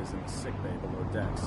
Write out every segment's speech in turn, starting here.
is in the sickbay below decks.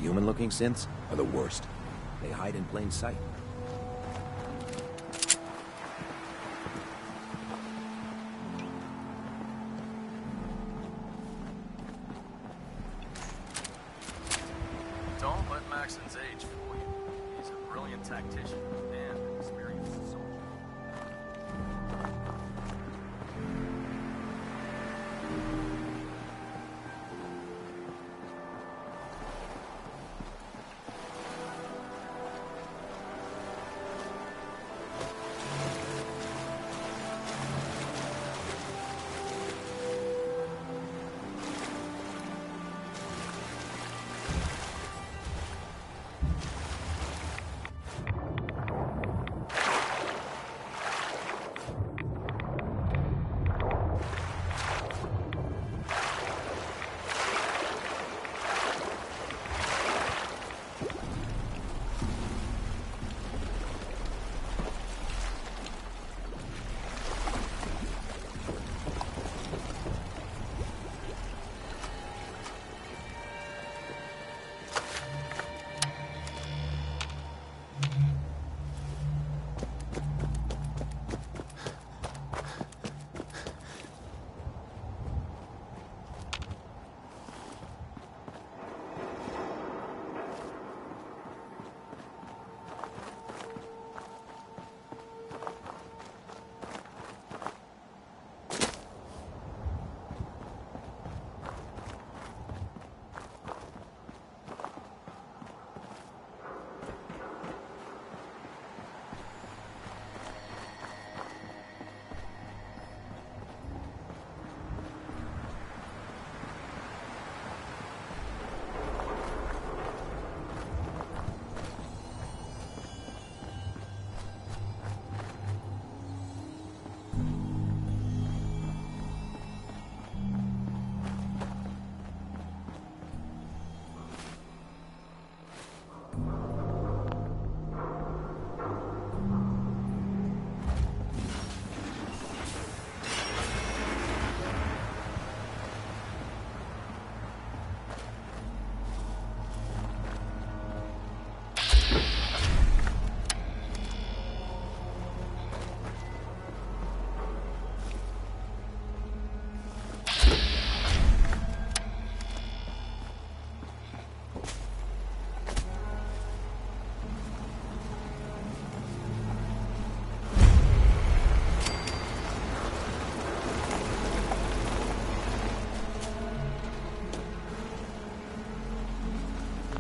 Human-looking synths are the worst. They hide in plain sight. Don't let Maxon's age fool you. He's a brilliant tactician and an experienced soldier.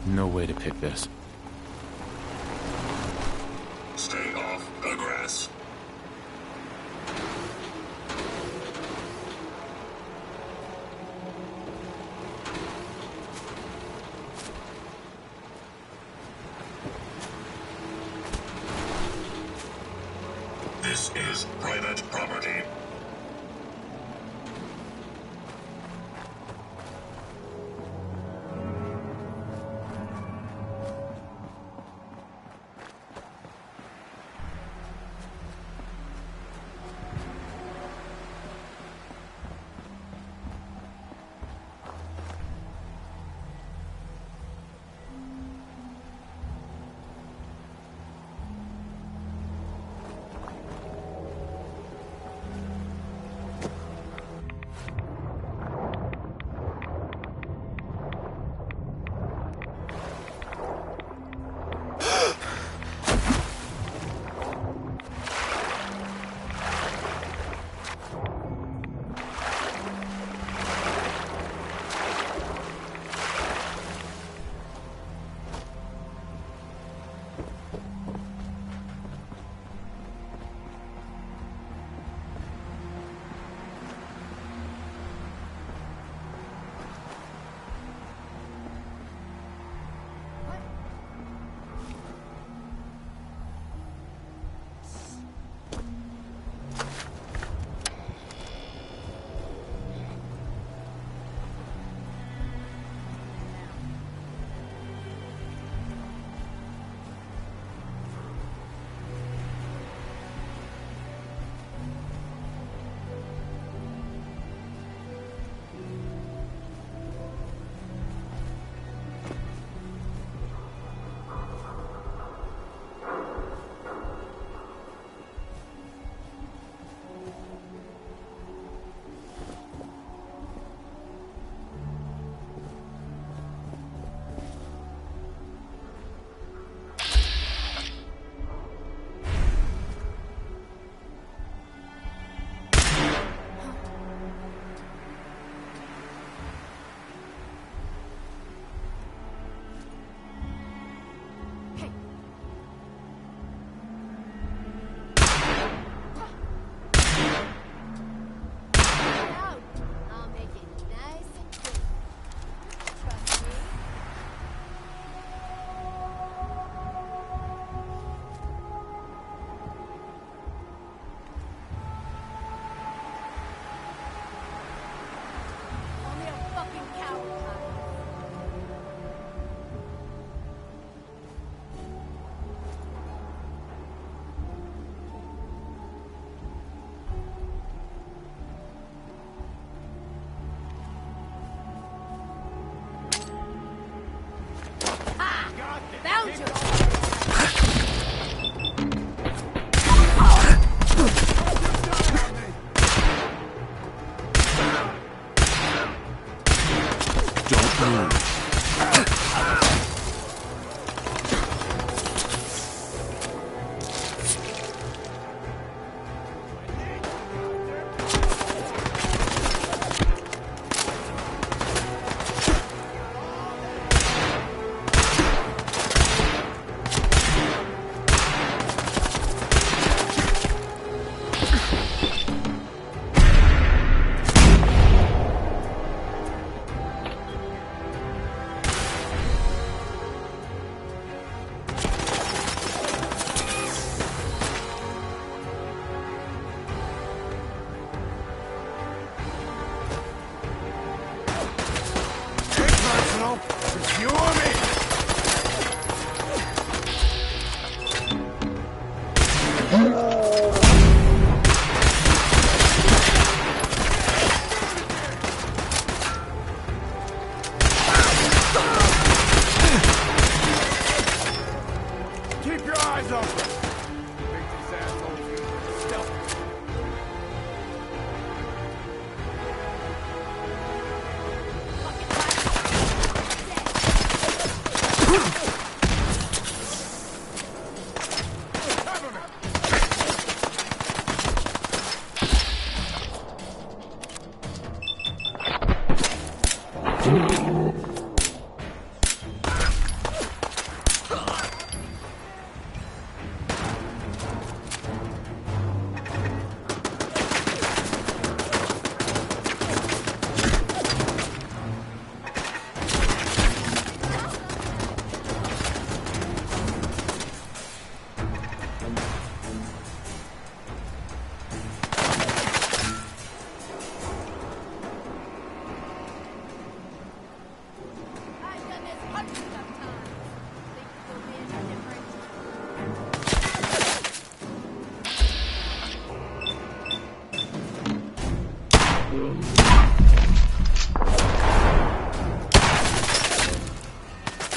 No way to pick this. Stay off the grass. This is private property.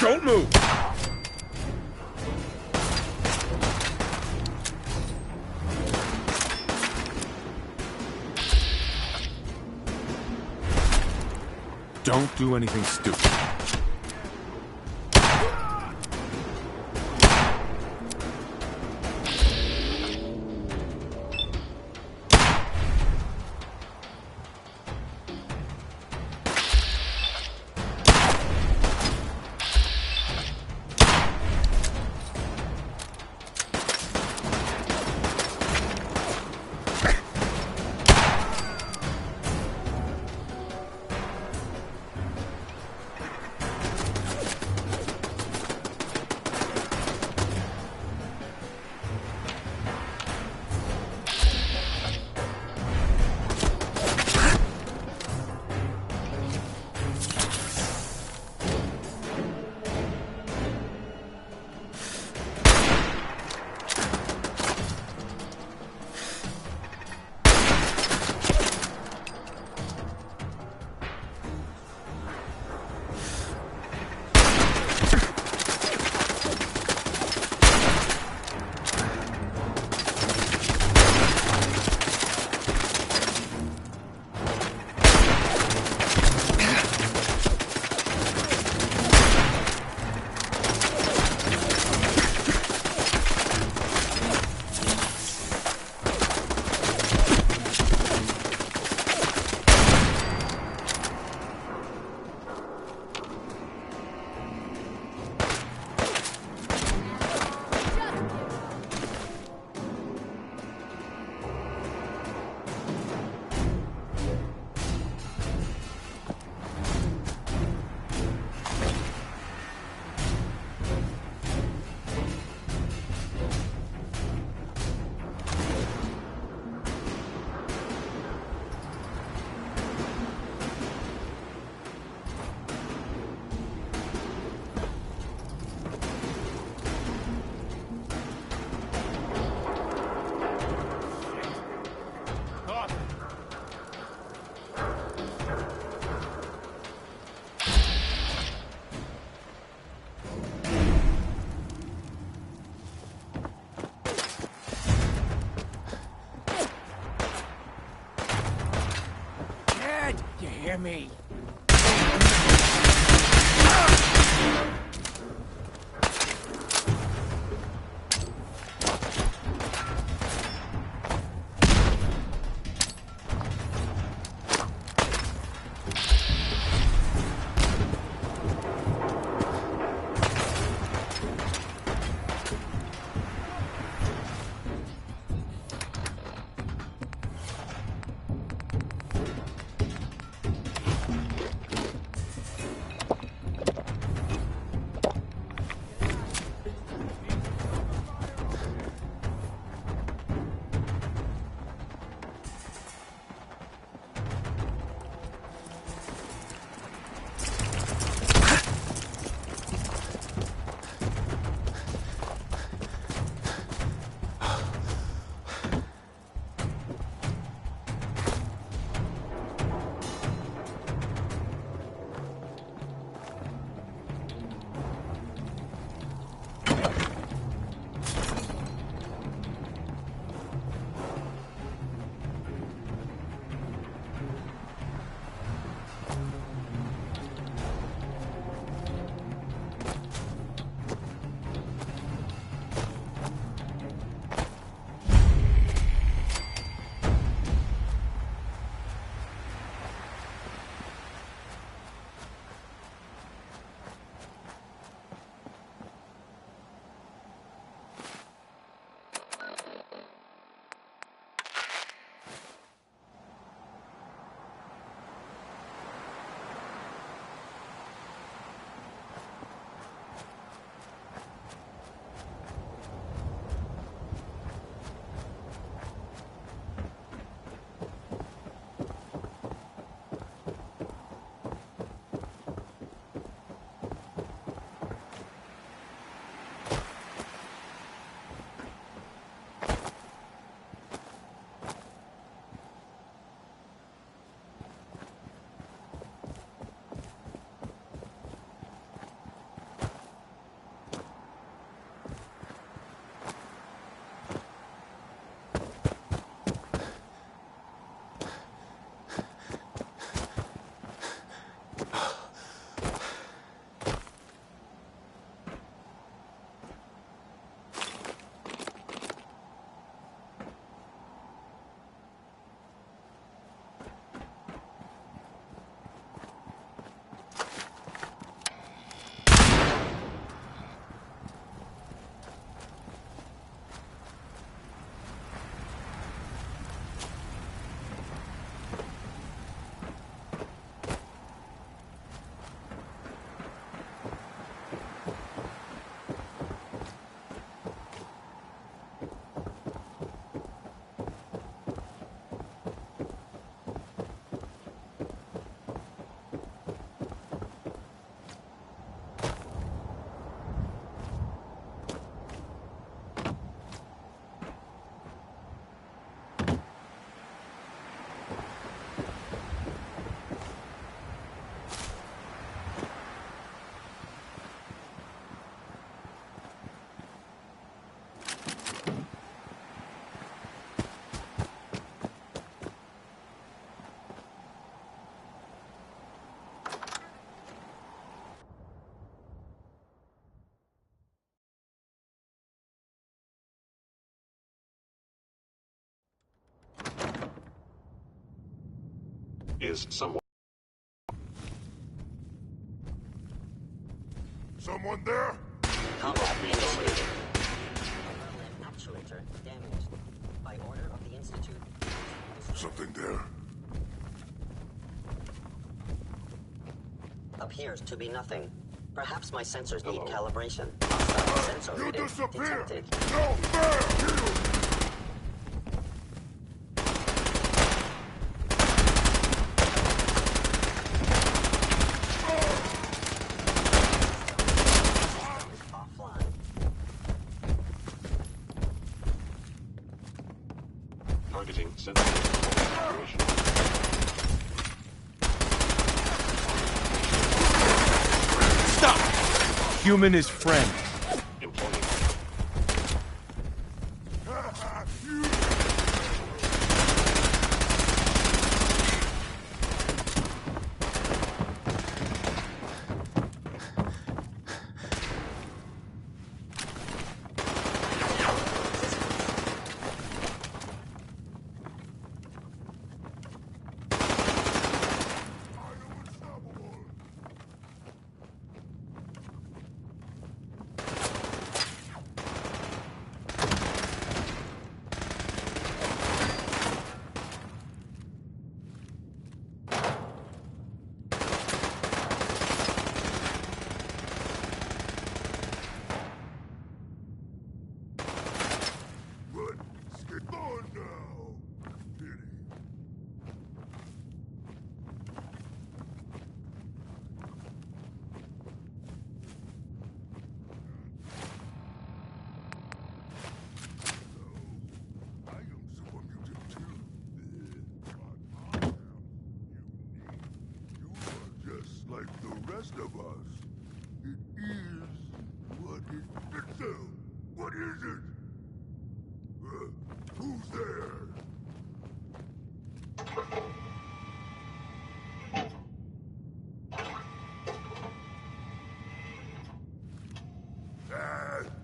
Don't move! Don't do anything stupid. me. Is someone... Someone there? Combat initiated. Actuator damaged. By order of the Institute. Something there. Appears to be nothing. Perhaps my sensors need calibration. Hostile sensor You reading disappear! detected. No fair! Offline. Targeting sensitive operation. Stop! Human is friend. Employing. What is it? Who's there?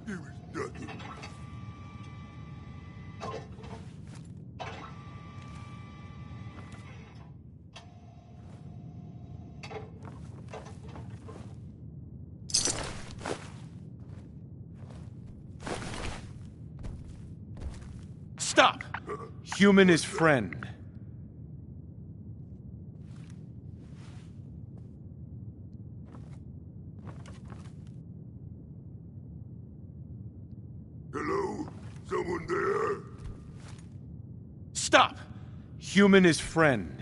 There was nothing. Stop! Human is friend. Hello? Someone there? Stop! Human is friend.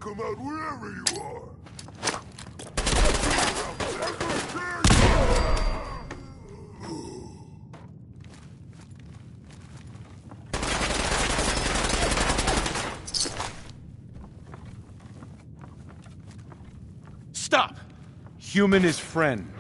Come out wherever you are! Stop! Human is friend.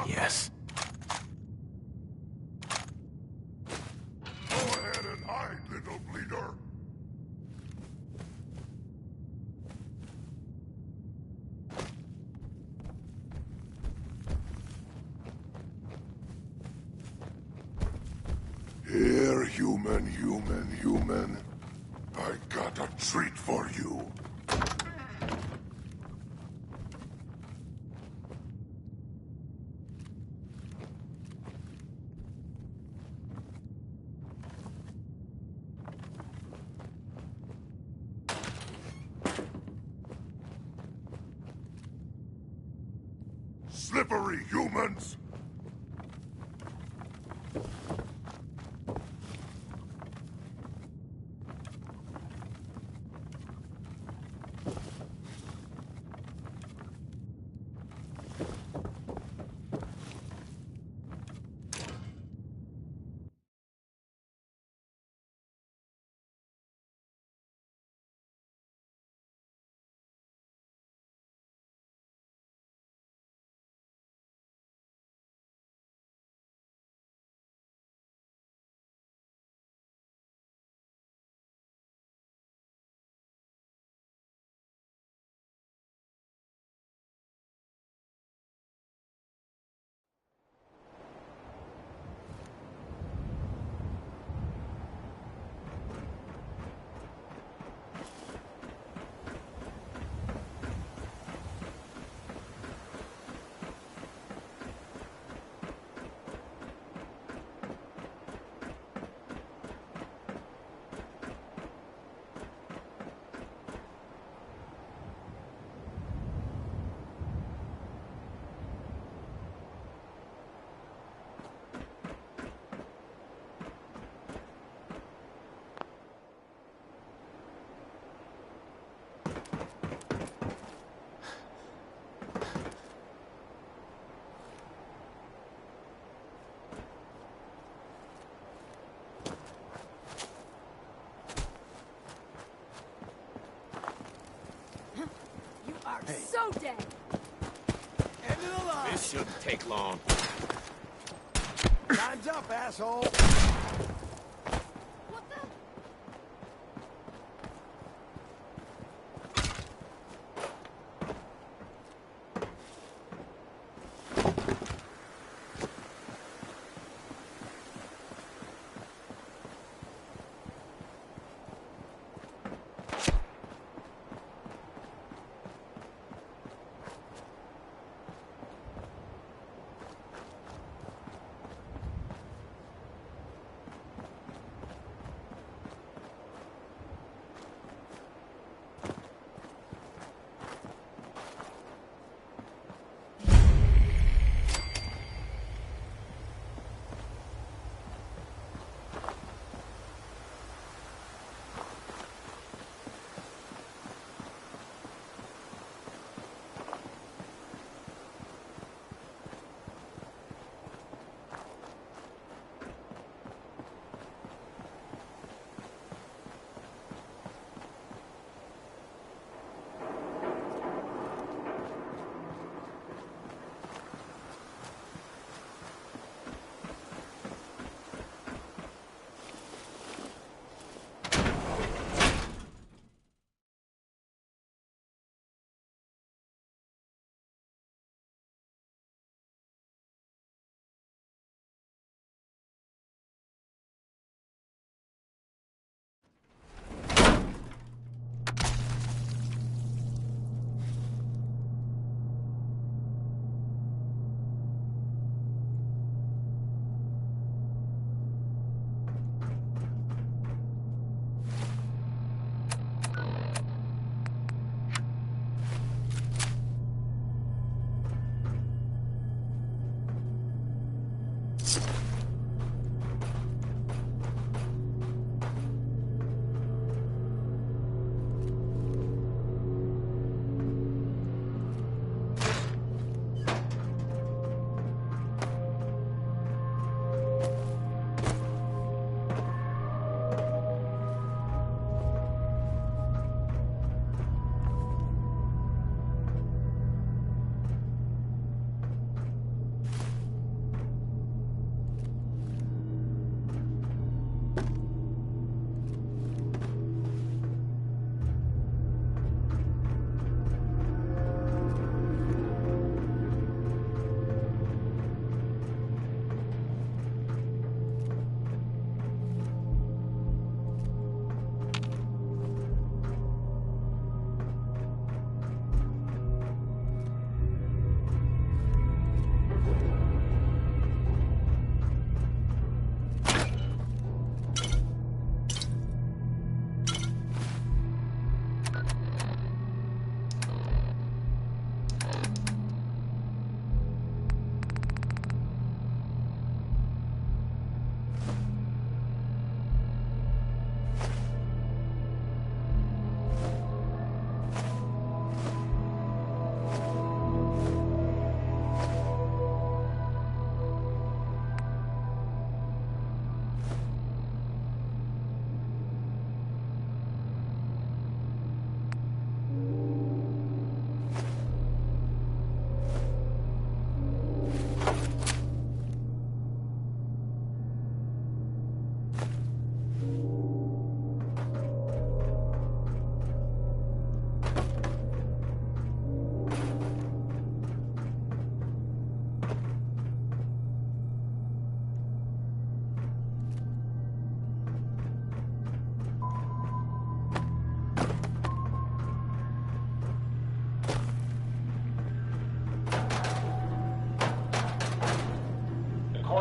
Yes. Go ahead and hide, little bleeder. Here, human. I got a treat for you. Slippery humans! So dead. End of the line. This shouldn't take long. Time's up, asshole. What the?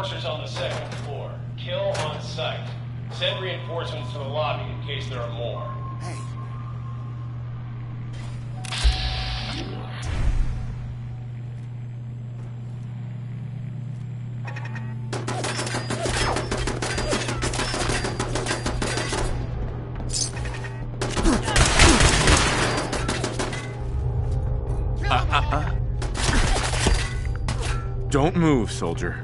Reinforcers on the second floor. Kill on sight. Send reinforcements to the lobby in case there are more. Hey, Don't move, soldier.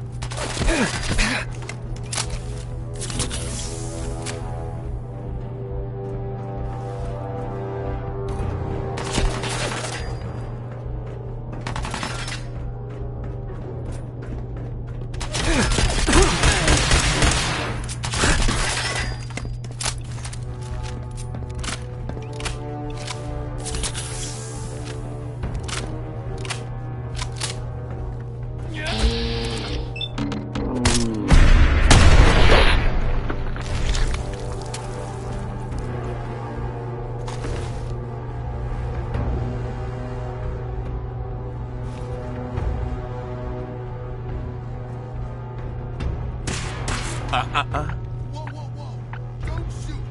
whoa, whoa, whoa. Don't shoot.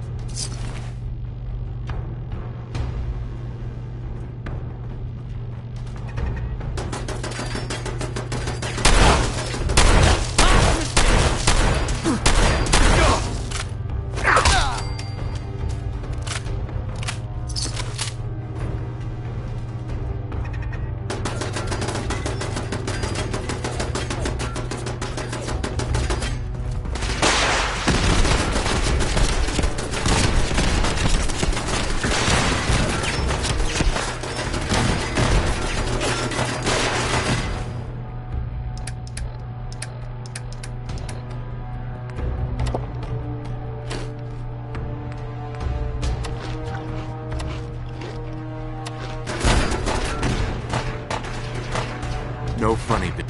No funny, but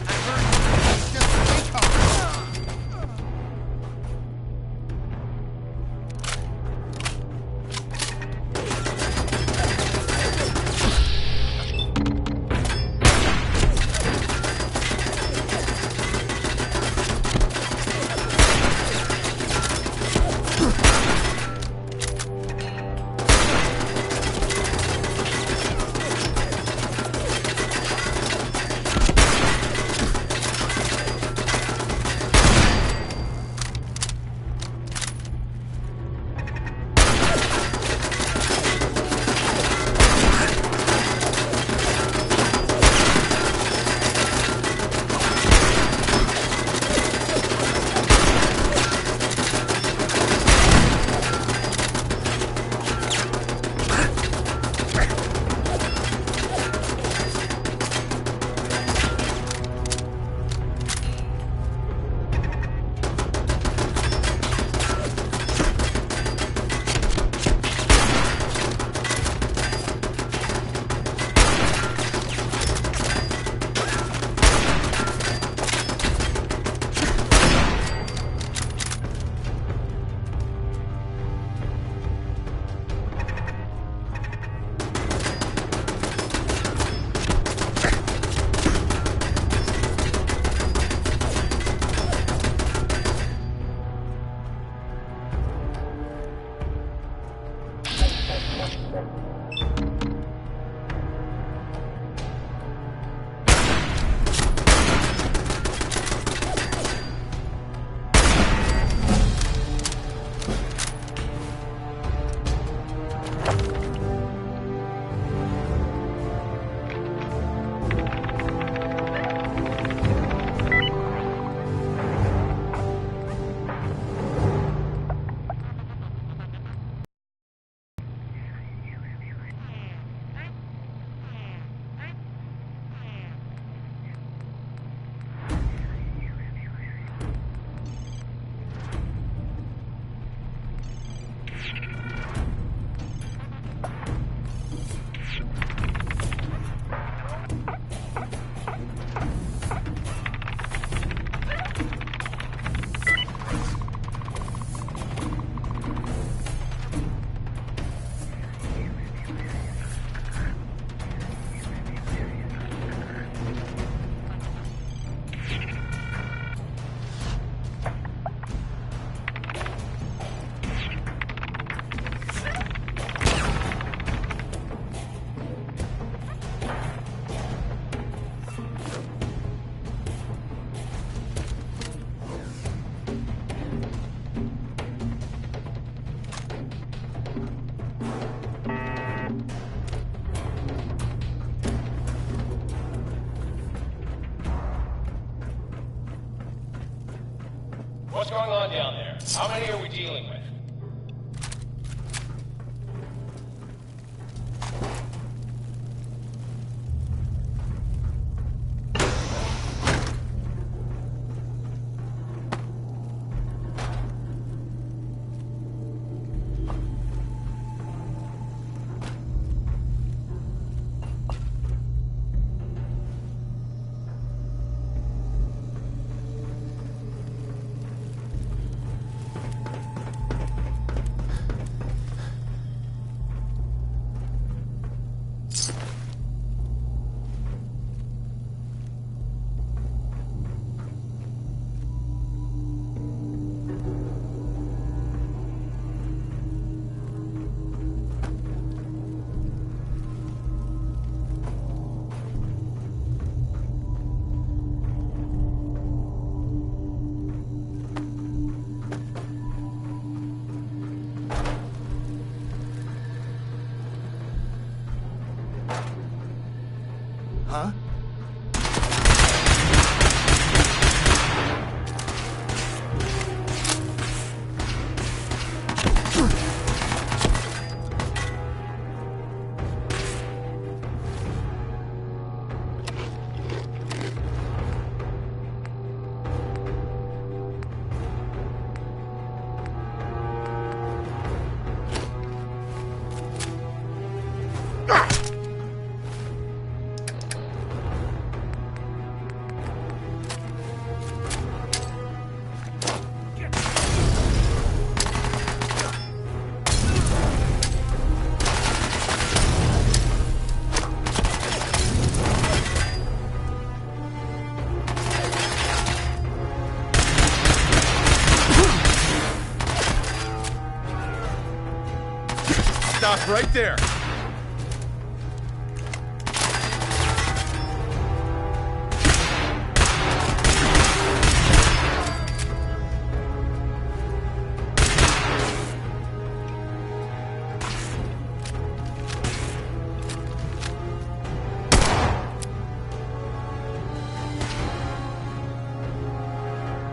What's going on down there? How many are we dealing with? Huh? Stop right there!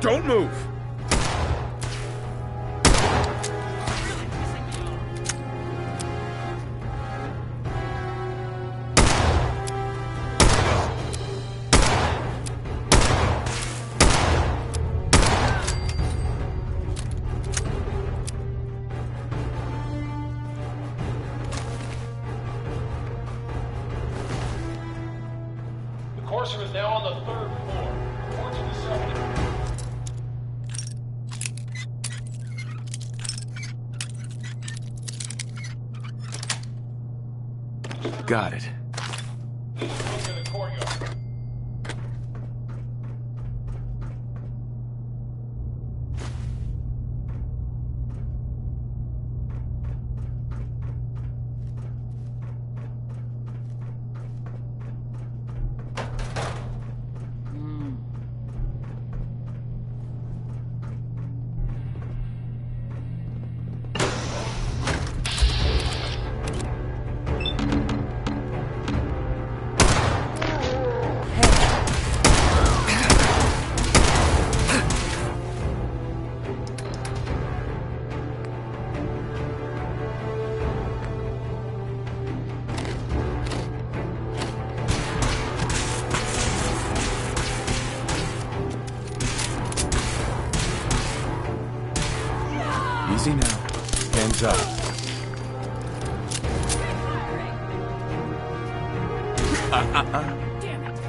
Don't move! The courser is now on the 3rd floor. Report to the second. Got it. Please move to the courtyard. Easy now. Hands up. Damn it.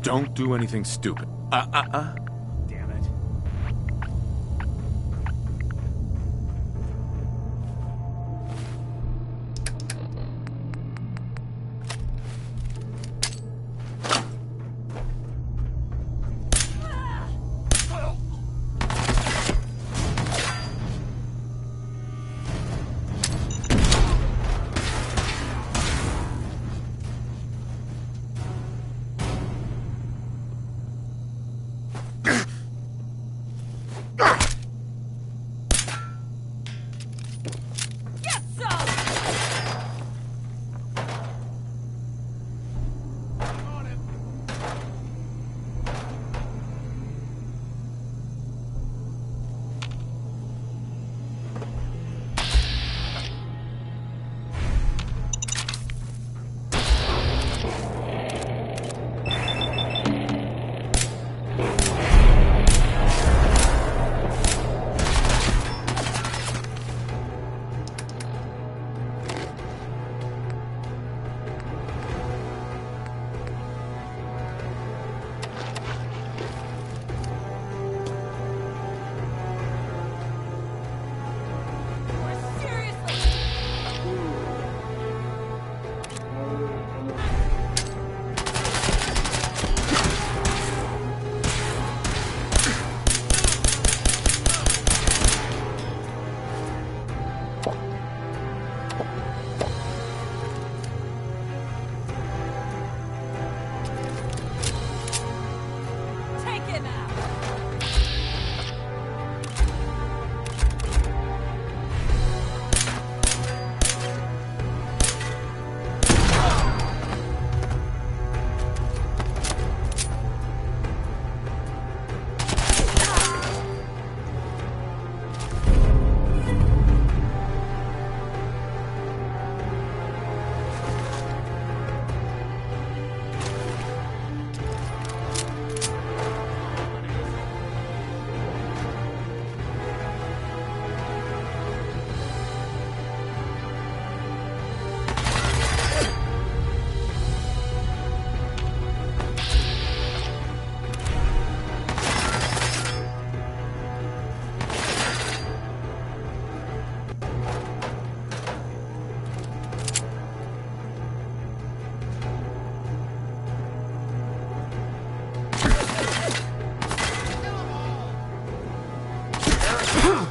Don't do anything stupid. Damn it.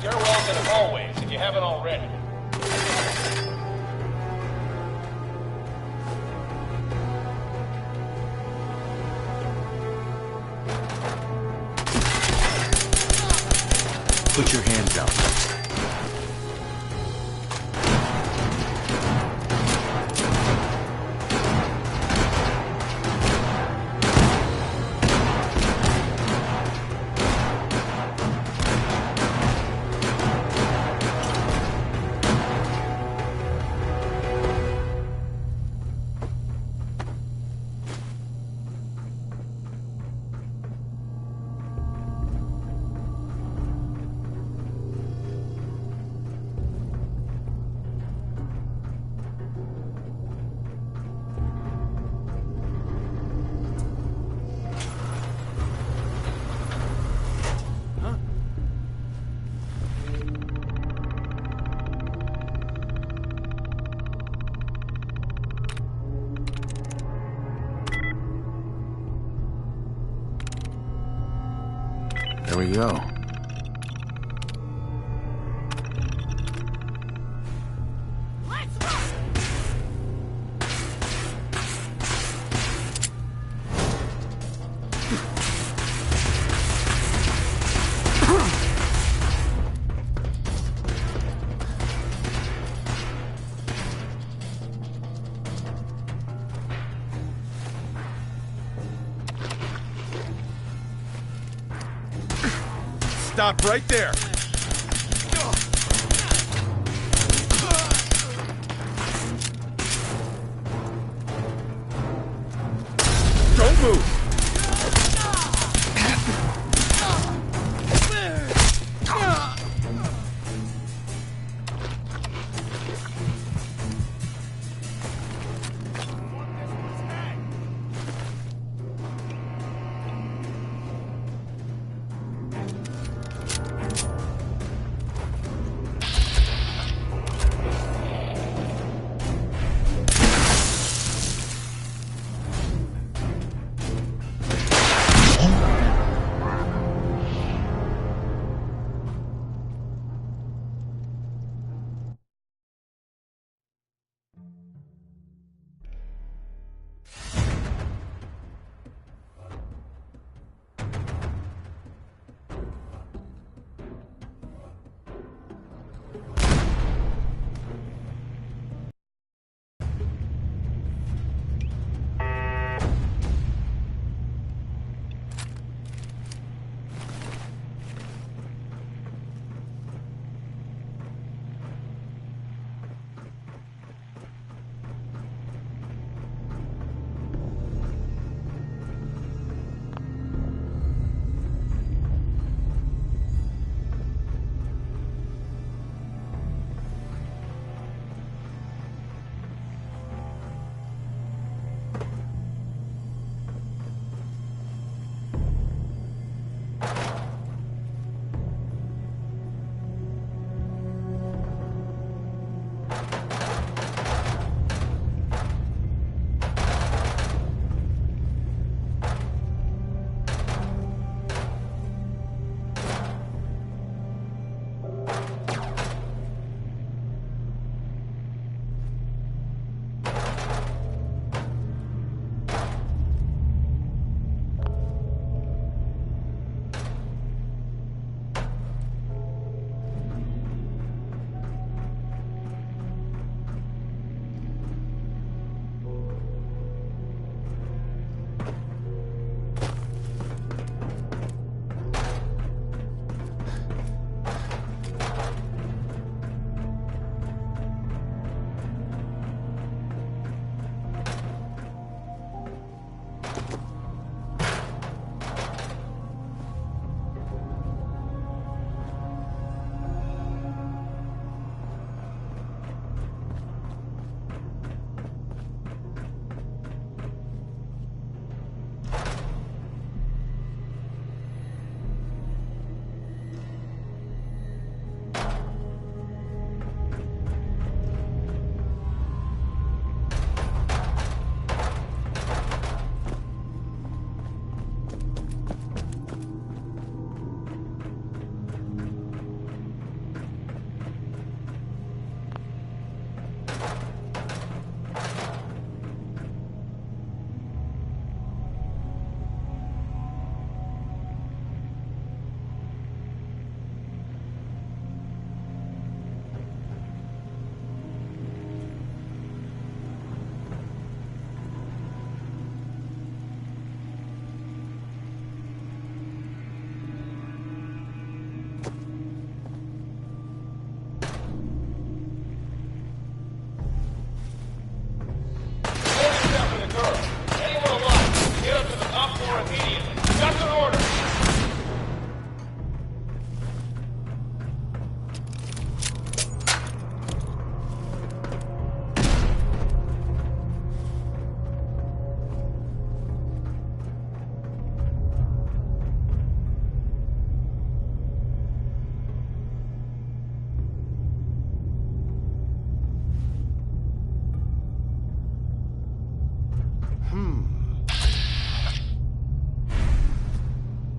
Stairwells and hallways, if you haven't already. Put your hands out. There we go. Stop right there. Don't move.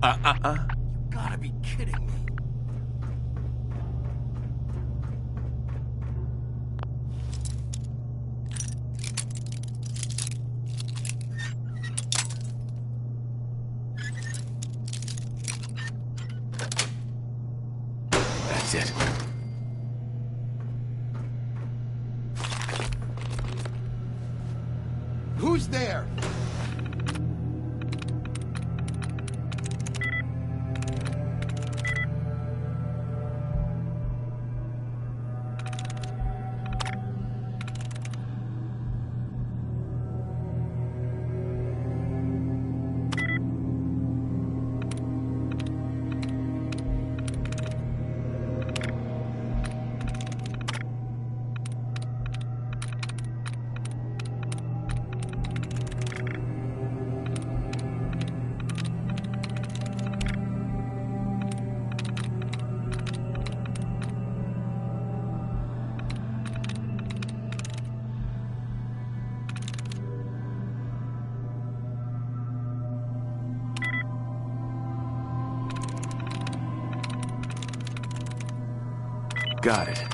You gotta be kidding me. That's it. Who's there? Got it.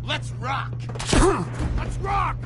Let's rock! Let's rock!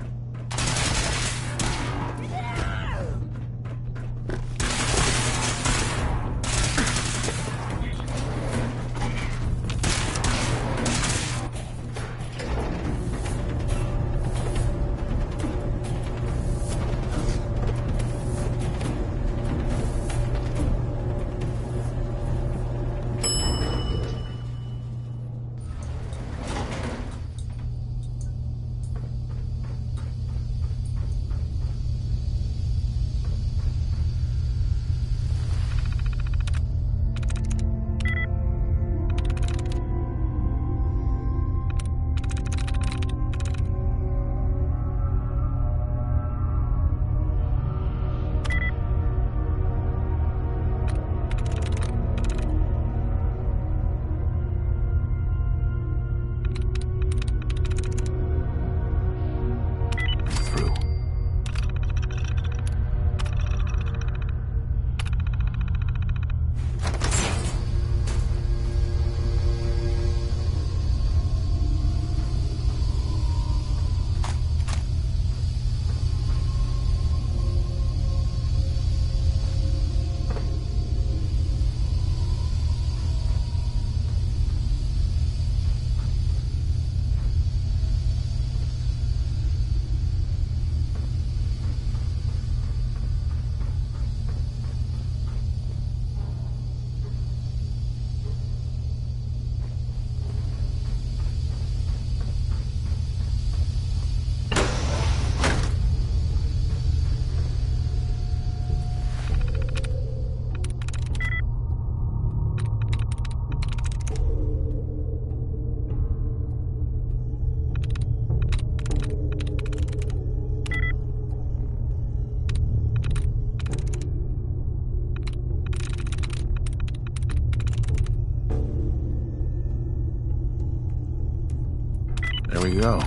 There we go.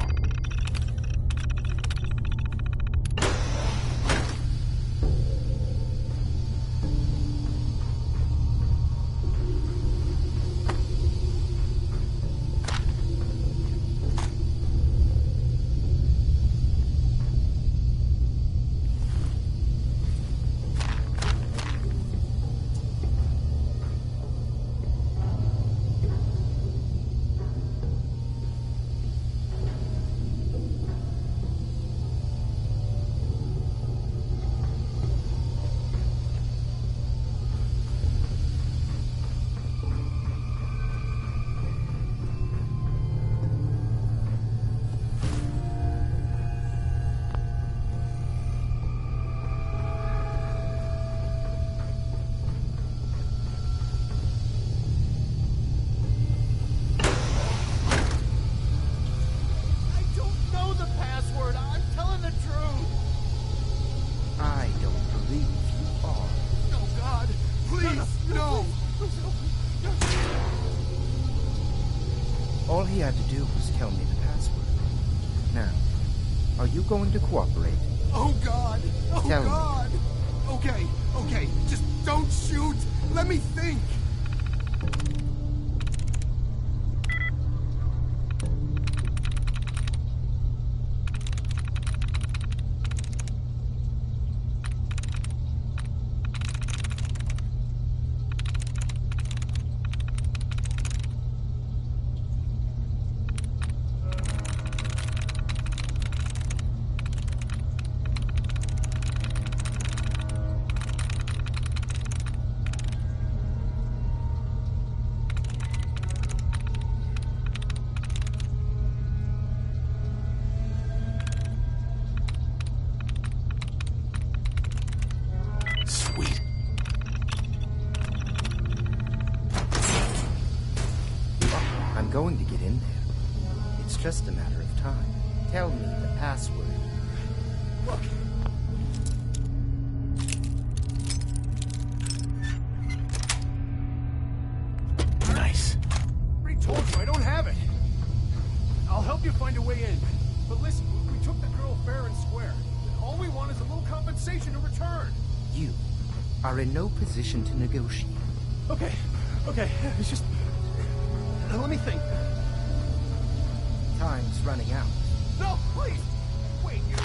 I don't know the password. I'm telling the truth. I don't believe you are. Oh, God. Please, no. All he had to do was tell me the password. Now, are you going to cooperate? Oh, God. Oh, Tell me. God. Okay, okay. Just don't shoot. Let me think. Sweet. I'm going to get in there. It's just a matter of time. Tell me the password. Look. Nice. Already told you I don't have it. I'll help you find a way in. But listen, we took the girl fair and square. And all we want is a little compensation in return. You are in no position to negotiate. Okay, okay. It's just... Let me think. Time's running out. No, please! Wait, you...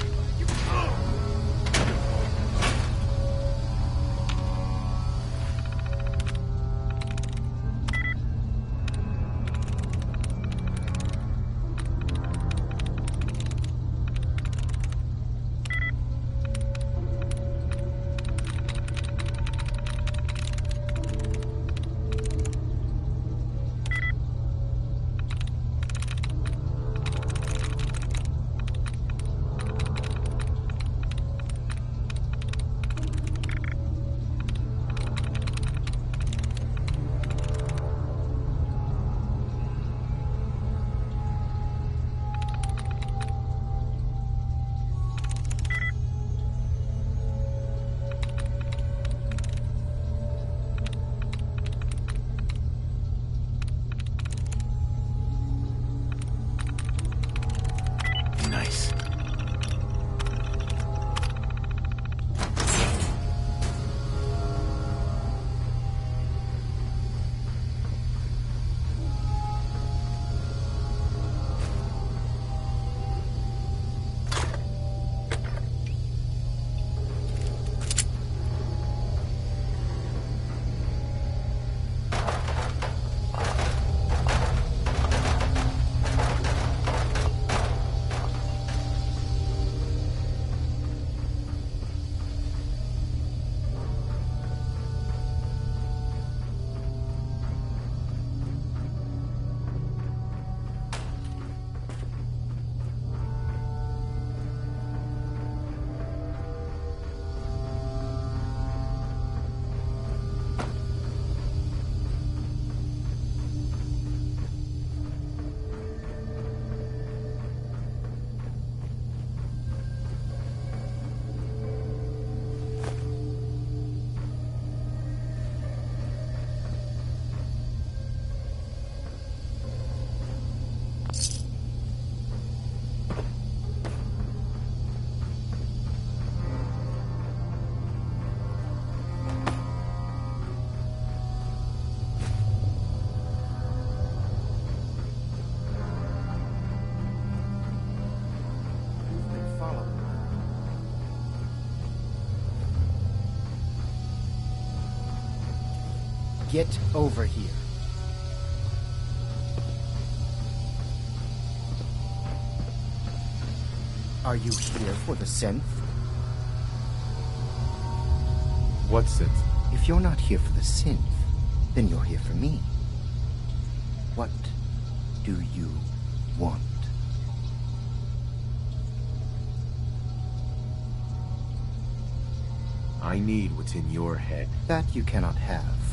Nice. Get over here. Are you here for the synth? What synth? If you're not here for the synth, then you're here for me. What do you want? I need what's in your head. That you cannot have.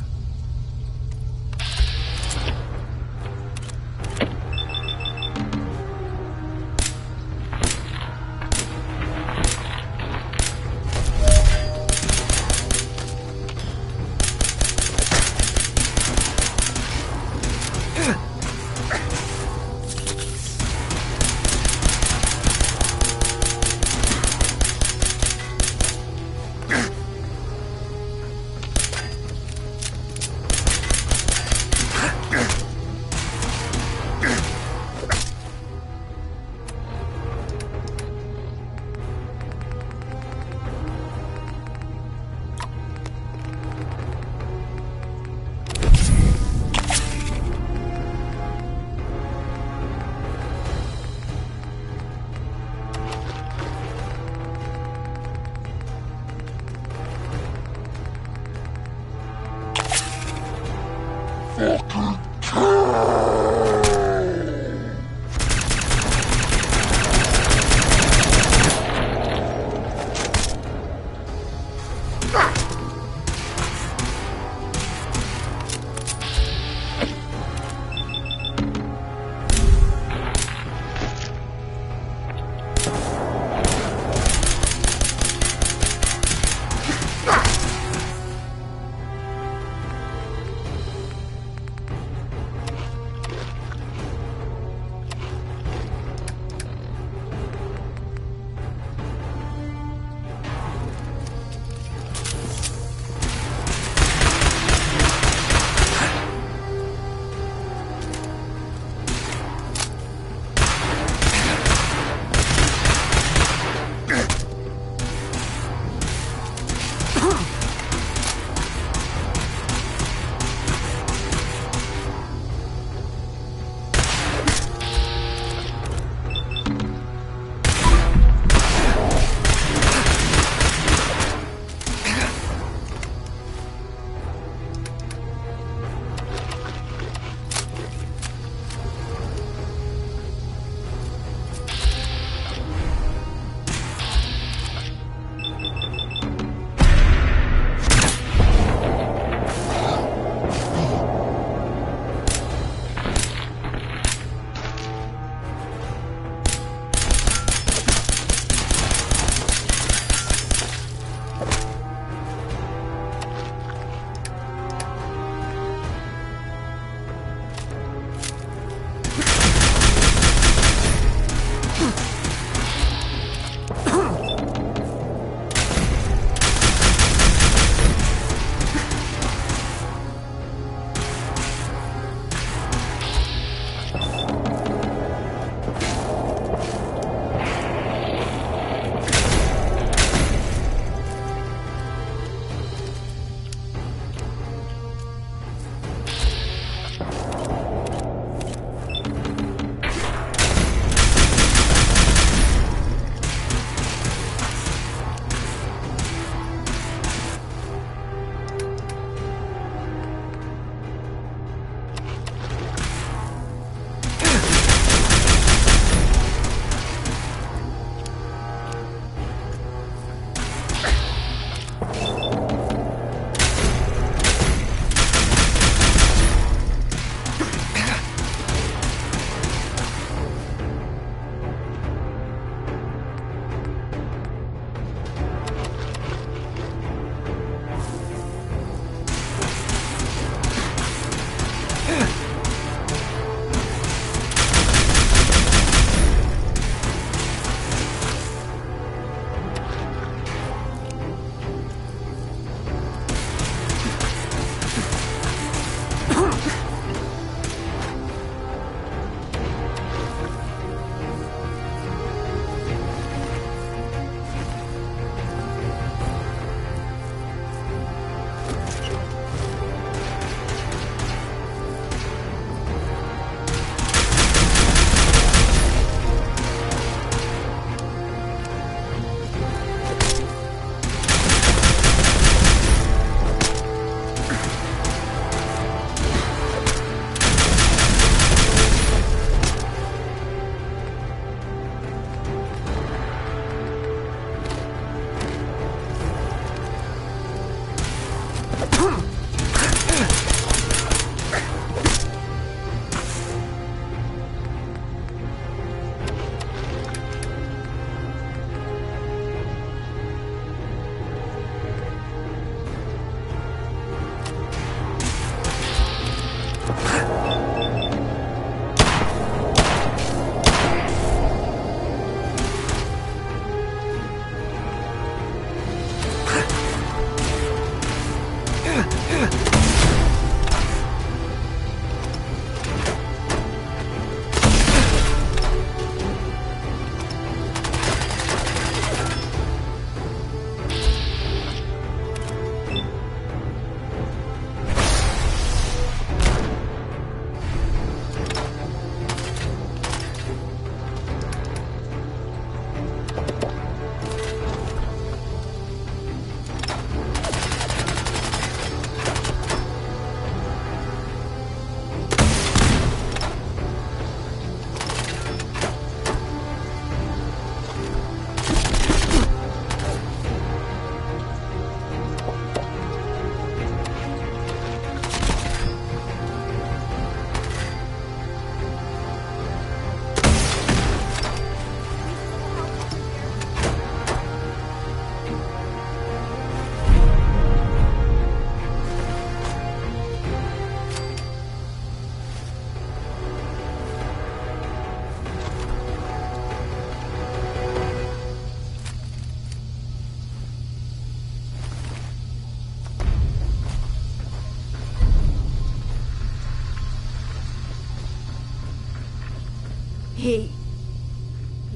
He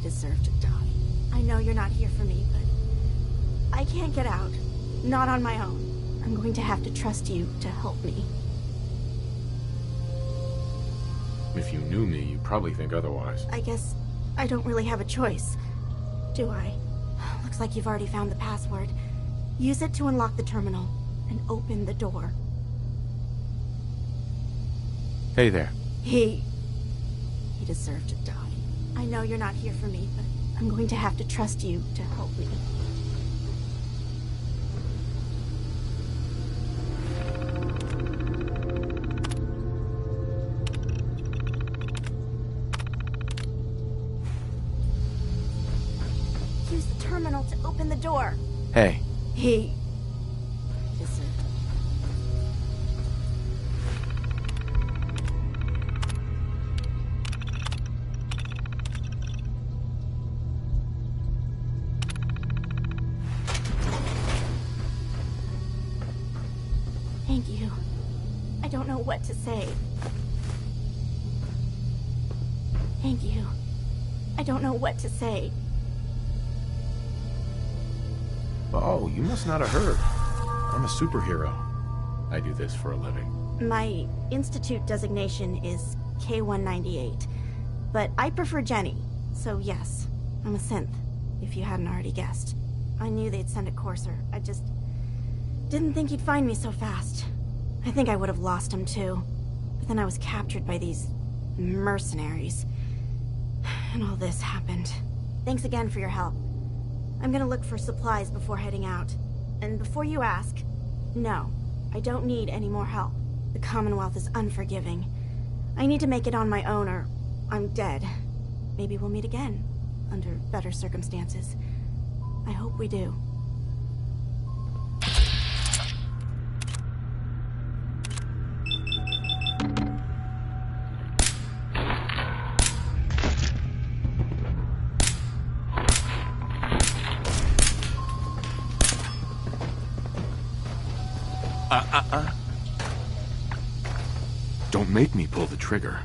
deserved to die. I know you're not here for me, but I can't get out. Not on my own. I'm going to have to trust you to help me. If you knew me, you'd probably think otherwise. I guess I don't really have a choice, do I? Looks like you've already found the password. Use it to unlock the terminal and open the door. Hey there. He deserved to die. I know you're not here for me, but I'm going to have to trust you to help me. Use the terminal to open the door. Hey. He deserved it. Thank you. I don't know what to say. Thank you. I don't know what to say. Oh, you must not have heard. I'm a superhero. I do this for a living. My institute designation is K-198, but I prefer Jenny, so yes, I'm a synth, if you hadn't already guessed. I knew they'd send a courser. I just didn't think he'd find me so fast. I think I would have lost him too, but then I was captured by these mercenaries, and all this happened. Thanks again for your help. I'm gonna look for supplies before heading out. And before you ask, no, I don't need any more help. The Commonwealth is unforgiving. I need to make it on my own or I'm dead. Maybe we'll meet again, under better circumstances. I hope we do. Don't make me pull the trigger.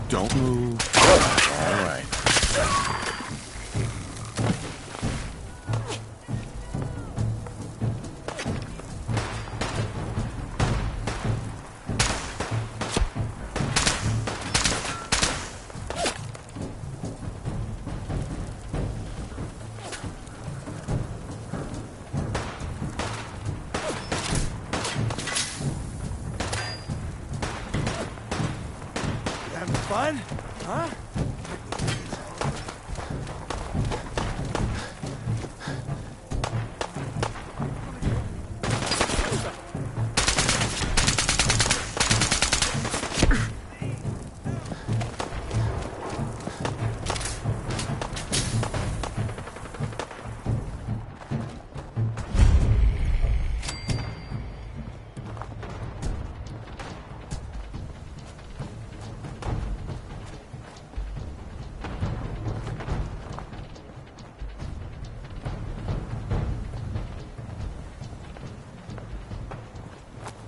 Don't move. All right. Having fun? Huh?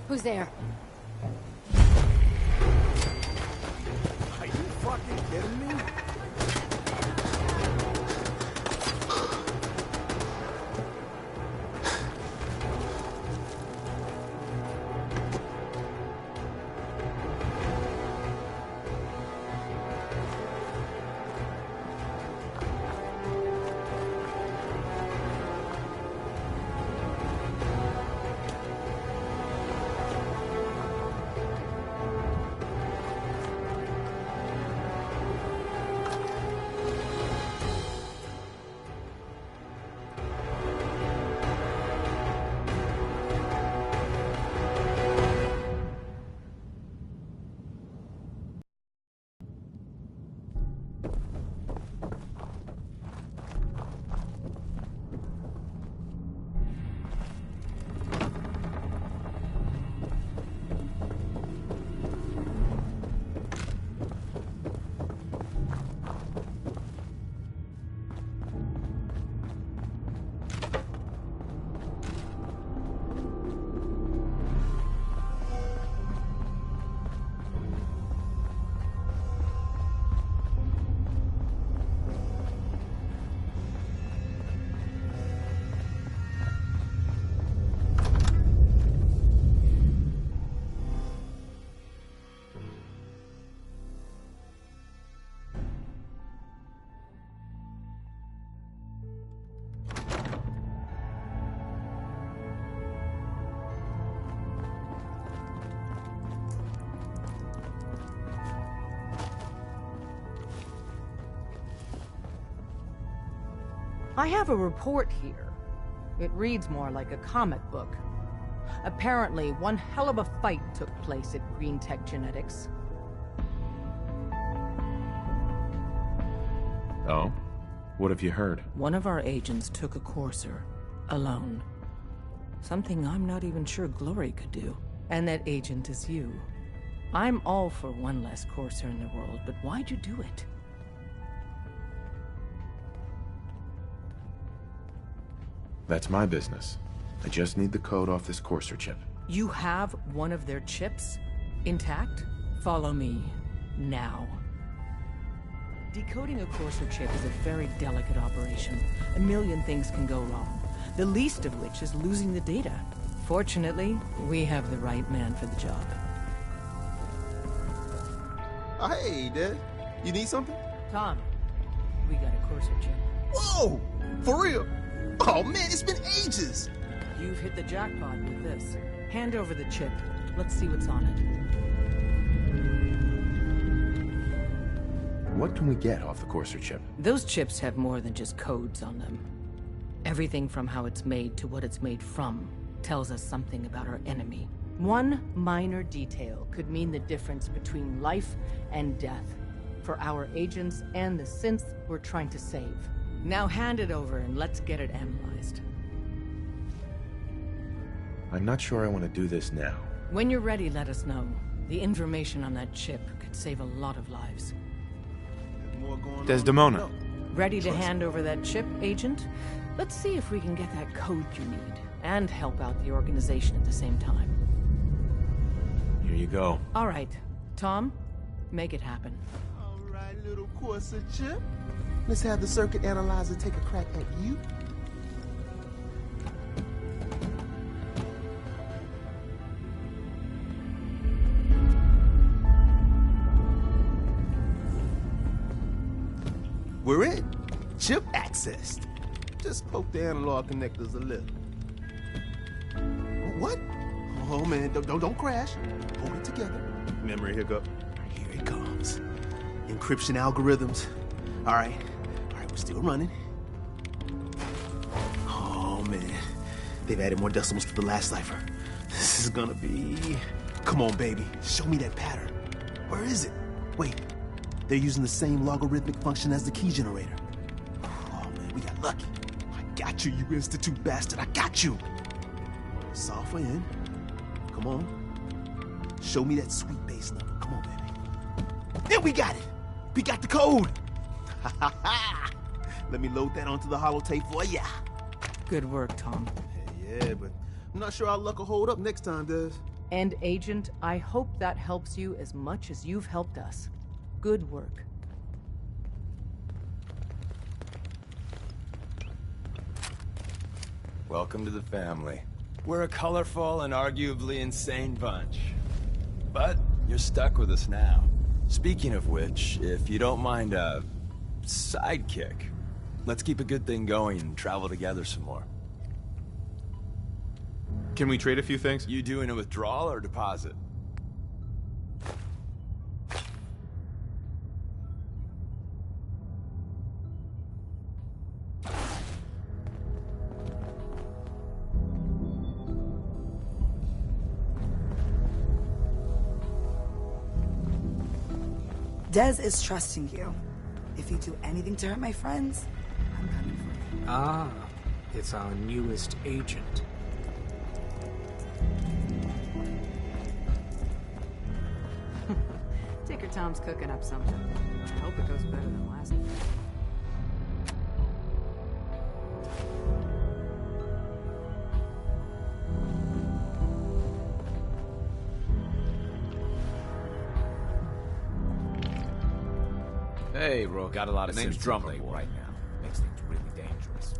Who's there? Are you fucking kidding me? I have a report here. It reads more like a comic book. Apparently, one hell of a fight took place at Green Tech Genetics. Oh? What have you heard? One of our agents took a courser, alone. Something I'm not even sure Glory could do. And that agent is you. I'm all for one less courser in the world, but why'd you do it? That's my business. I just need the code off this courser chip. You have one of their chips? Intact? Follow me. Now. Decoding a courser chip is a very delicate operation. A million things can go wrong. The least of which is losing the data. Fortunately, we have the right man for the job. Hey, Dad. You need something? Tom, we got a courser chip. Whoa! For real? Oh man, it's been ages! You've hit the jackpot with this. Hand over the chip. Let's see what's on it. What can we get off the courser chip? Those chips have more than just codes on them. Everything from how it's made to what it's made from tells us something about our enemy. One minor detail could mean the difference between life and death for our agents and the synth we're trying to save. Now hand it over and let's get it analyzed. I'm not sure I want to do this now. When you're ready, let us know. The information on that chip could save a lot of lives. Desdemona. Ready to hand over that chip, Agent? Let's see if we can get that code you need, and help out the organization at the same time. Here you go. All right. Tom, make it happen. All right, little courser chip. Let's have the circuit analyzer take a crack at you. We're in. Chip accessed. Just poke the analog connectors a little. What? Oh man, don't crash. Hold it together. Memory hiccup. Here it comes. Encryption algorithms. All right, we're still running. Oh man, they've added more decimals to the last cipher. This is gonna be... Come on, baby, show me that pattern. Where is it? Wait, they're using the same logarithmic function as the key generator. Oh man, we got lucky. I got you, you Institute bastard, I got you. Software in. Come on. Show me that sweet bass number. Come on, baby. There, we got it. We got the code. Let me load that onto the holotape for ya. Good work, Tom. Yeah, but I'm not sure our luck will hold up next time, Des. And Agent, I hope that helps you as much as you've helped us. Good work. Welcome to the family. We're a colorful and arguably insane bunch. But you're stuck with us now. Speaking of which, if you don't mind a sidekick, let's keep a good thing going and travel together some more. Can we trade a few things? You doing a withdrawal or deposit? Des is trusting you. If you do anything to hurt my friends, I'm coming for you. Ah, it's our newest agent. Tinker Tom's cooking up something. I hope it goes better than last time. Hey, Rook. Got a lot of name's sense Drummond right now. Makes things really dangerous.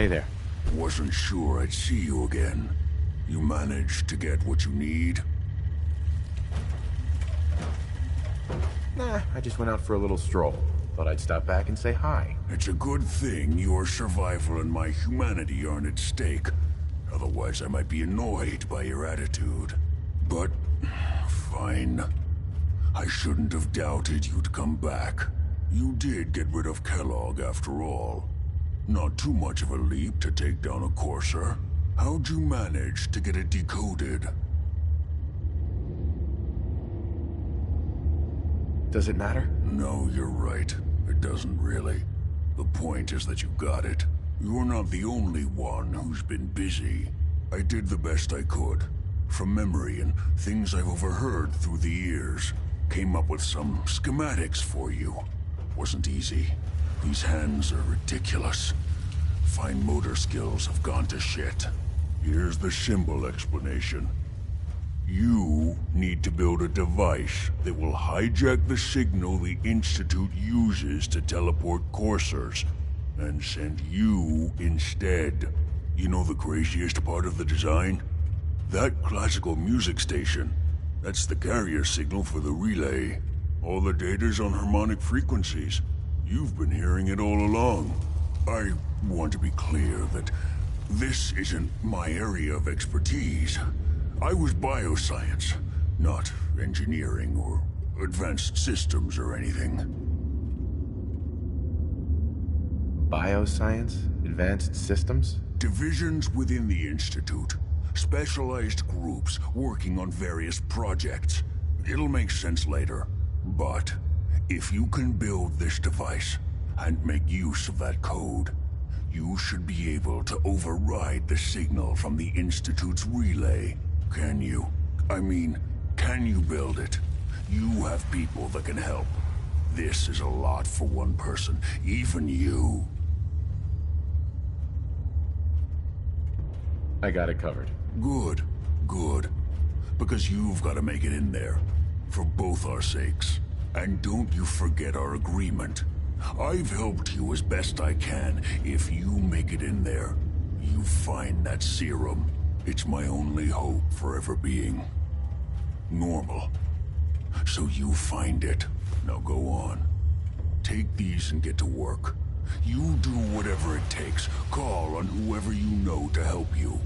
Hey there. Wasn't sure I'd see you again. You managed to get what you need? Nah, I just went out for a little stroll. Thought I'd stop back and say hi. It's a good thing your survival and my humanity aren't at stake. Otherwise, I might be annoyed by your attitude. But, fine. I shouldn't have doubted you'd come back. You did get rid of Kellogg after all. Not too much of a leap to take down a Courser. How'd you manage to get it decoded? Does it matter? No, you're right. It doesn't really. The point is that you got it. You're not the only one who's been busy. I did the best I could. From memory and things I've overheard through the years. Came up with some schematics for you. Wasn't easy. These hands are ridiculous. Fine motor skills have gone to shit. Here's the symbol explanation. You need to build a device that will hijack the signal the Institute uses to teleport coursers, and send you instead. You know the craziest part of the design? That classical music station. That's the carrier signal for the relay. All the data's on harmonic frequencies. You've been hearing it all along. I want to be clear that this isn't my area of expertise. I was bioscience, not engineering or advanced systems or anything. Bioscience? Advanced systems? Divisions within the Institute. Specialized groups working on various projects. It'll make sense later. But if you can build this device and make use of that code, you should be able to override the signal from the Institute's relay. Can you? I mean, can you build it? You have people that can help. This is a lot for one person, even you. I got it covered. Good, good. Because you've got to make it in there. For both our sakes. And don't you forget our agreement. I've helped you as best I can. If you make it in there, you find that serum. It's my only hope for ever being normal. So you find it. Now go on. Take these and get to work. You do whatever it takes. Call on whoever you know to help you.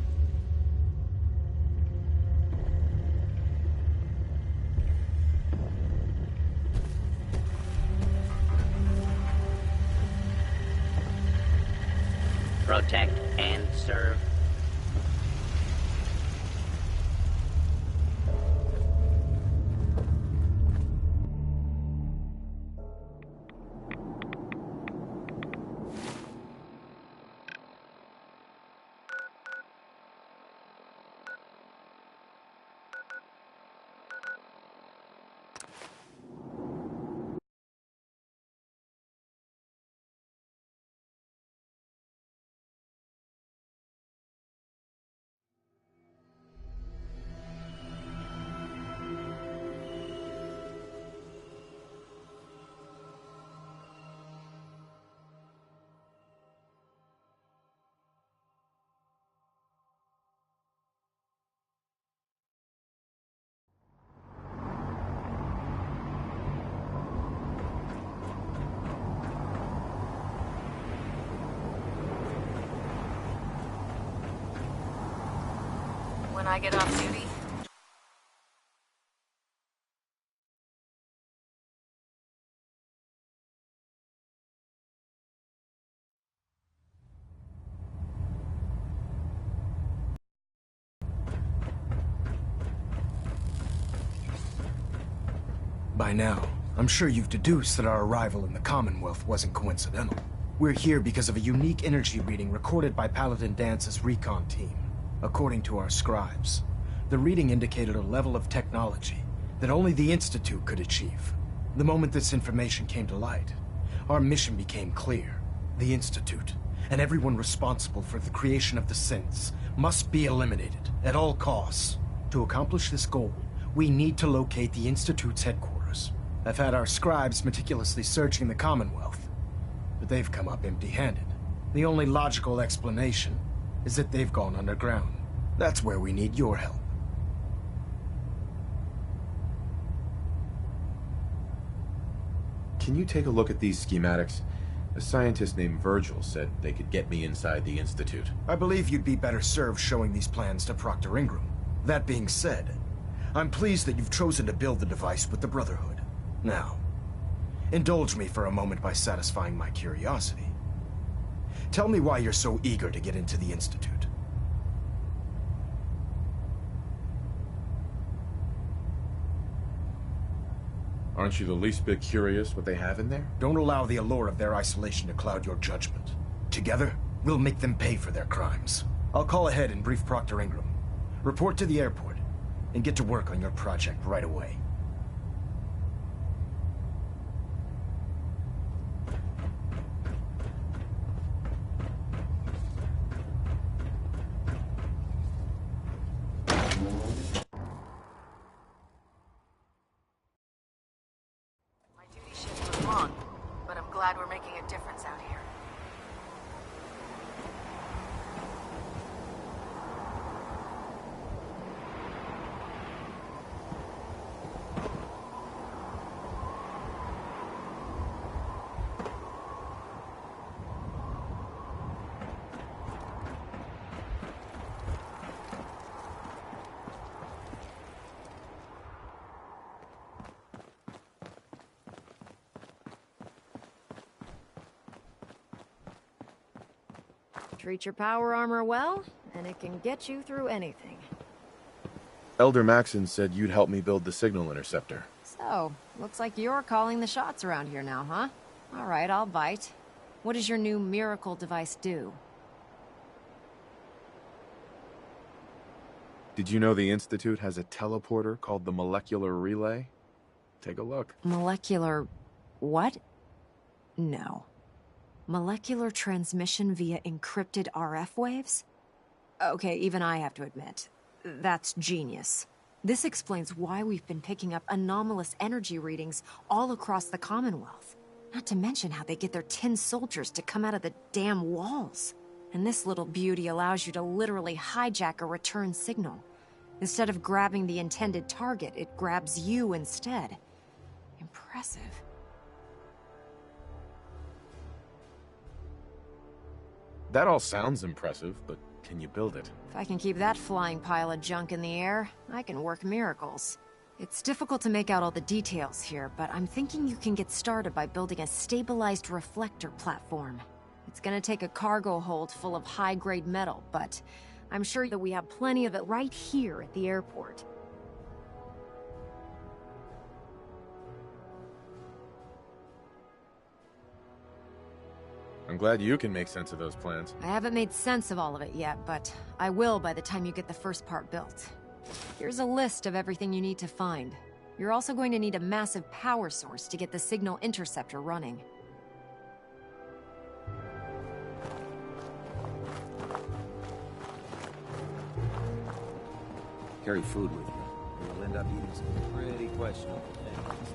Protect and serve. When I get off duty, by now, I'm sure you've deduced that our arrival in the Commonwealth wasn't coincidental. We're here because of a unique energy reading recorded by Paladin Dance's recon team. According to our scribes, the reading indicated a level of technology that only the Institute could achieve. The moment this information came to light, our mission became clear. The Institute, and everyone responsible for the creation of the synths, must be eliminated at all costs. To accomplish this goal, we need to locate the Institute's headquarters. I've had our scribes meticulously searching the Commonwealth, but they've come up empty-handed. The only logical explanation is that they've gone underground. That's where we need your help. Can you take a look at these schematics? A scientist named Virgil said they could get me inside the Institute. I believe you'd be better served showing these plans to Proctor Ingram. That being said, I'm pleased that you've chosen to build the device with the Brotherhood. Now, indulge me for a moment by satisfying my curiosity. Tell me why you're so eager to get into the Institute. Aren't you the least bit curious what they have in there? Don't allow the allure of their isolation to cloud your judgment. Together, we'll make them pay for their crimes. I'll call ahead and brief Proctor Ingram. Report to the airport, and get to work on your project right away. But I'm glad we're making a difference out here. Treat your power armor well, and it can get you through anything. Elder Maxon said you'd help me build the signal interceptor. So, looks like you're calling the shots around here now, huh? All right, I'll bite. What does your new miracle device do? Did you know the Institute has a teleporter called the Molecular Relay? Take a look. Molecular... what? No. Molecular transmission via encrypted RF waves? Okay, even I have to admit, that's genius. This explains why we've been picking up anomalous energy readings all across the Commonwealth. Not to mention how they get their tin soldiers to come out of the damn walls. And this little beauty allows you to literally hijack a return signal. Instead of grabbing the intended target, it grabs you instead. Impressive. That all sounds impressive, but can you build it? If I can keep that flying pile of junk in the air, I can work miracles. It's difficult to make out all the details here, but I'm thinking you can get started by building a stabilized reflector platform. It's gonna take a cargo hold full of high-grade metal, but I'm sure that we have plenty of it right here at the airport. I'm glad you can make sense of those plans. I haven't made sense of all of it yet, but I will by the time you get the first part built. Here's a list of everything you need to find. You're also going to need a massive power source to get the signal interceptor running. Carry food with you. You'll end up eating some pretty questionable things.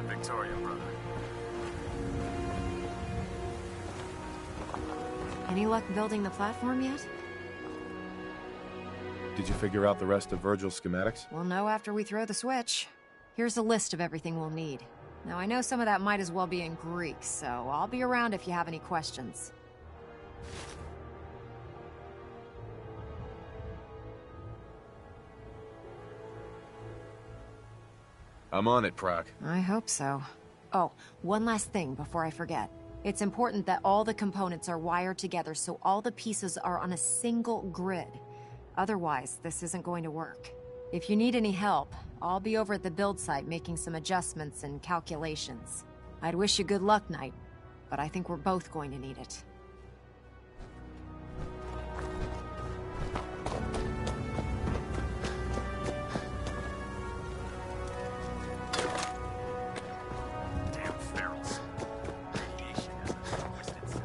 Victoria, brother. Any luck building the platform yet? Did you figure out the rest of Virgil's schematics? We'll know after we throw the switch. Here's a list of everything we'll need. Now, I know some of that might as well be in Greek, so I'll be around if you have any questions. I'm on it, Proc. I hope so. Oh, one last thing before I forget. It's important that all the components are wired together so all the pieces are on a single grid. Otherwise, this isn't going to work. If you need any help, I'll be over at the build site making some adjustments and calculations. I'd wish you good luck, Knight, but I think we're both going to need it. Damn ferals. Radiation has a twisted sense.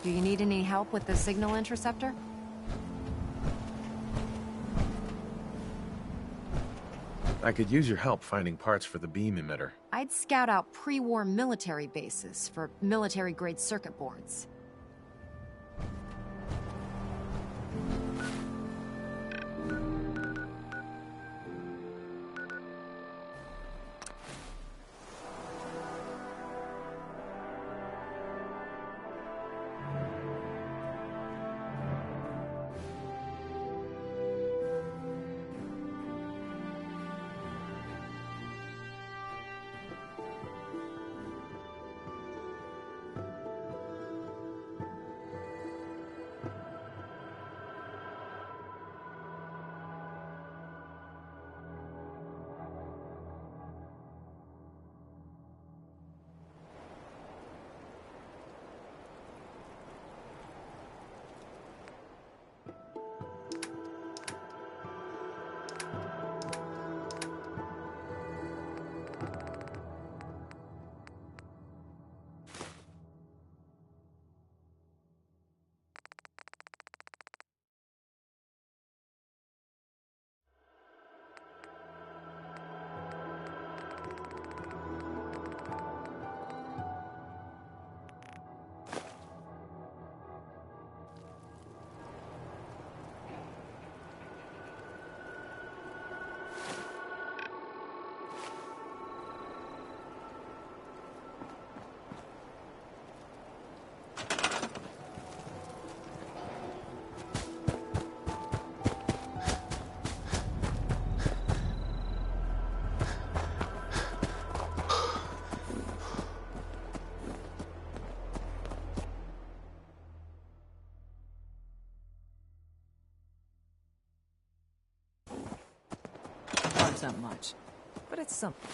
Do you need any help with the signal interceptor? I could use your help finding parts for the beam emitter. I'd scout out pre-war military bases for military-grade circuit boards. Not much, but it's something.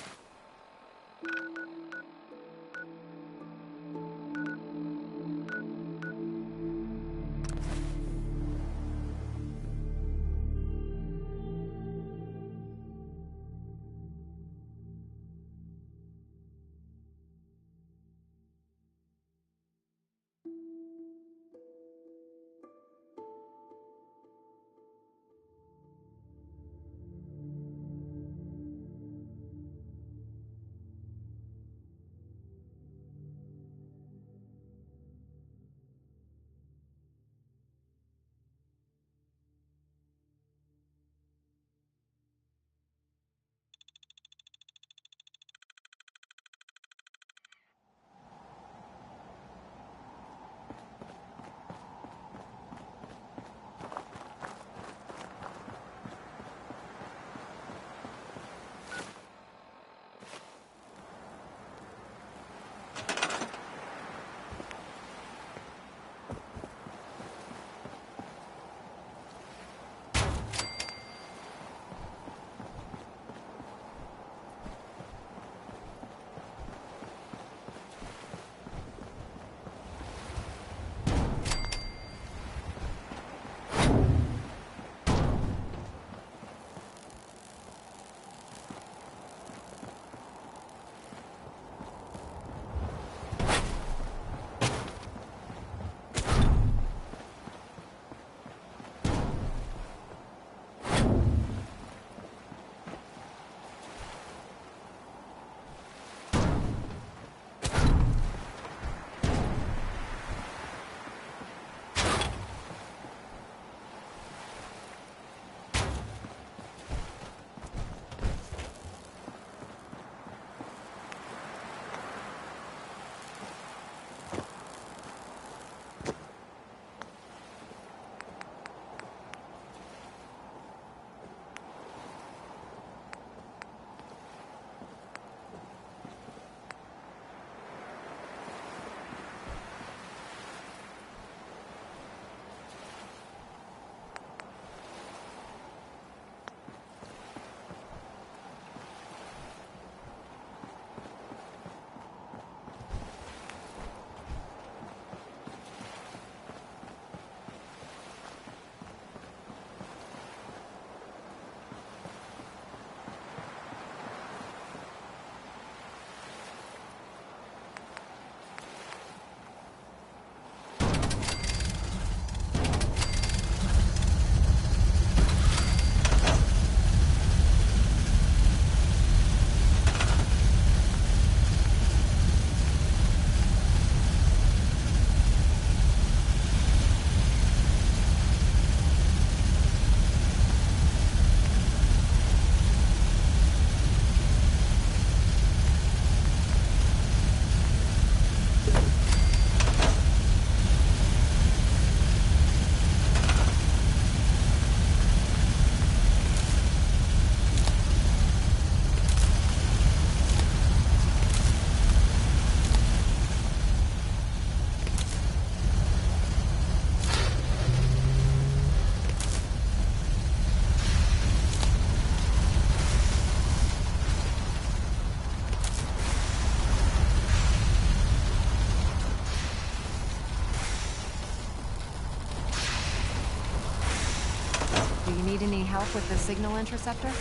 Need any help with the signal interceptor?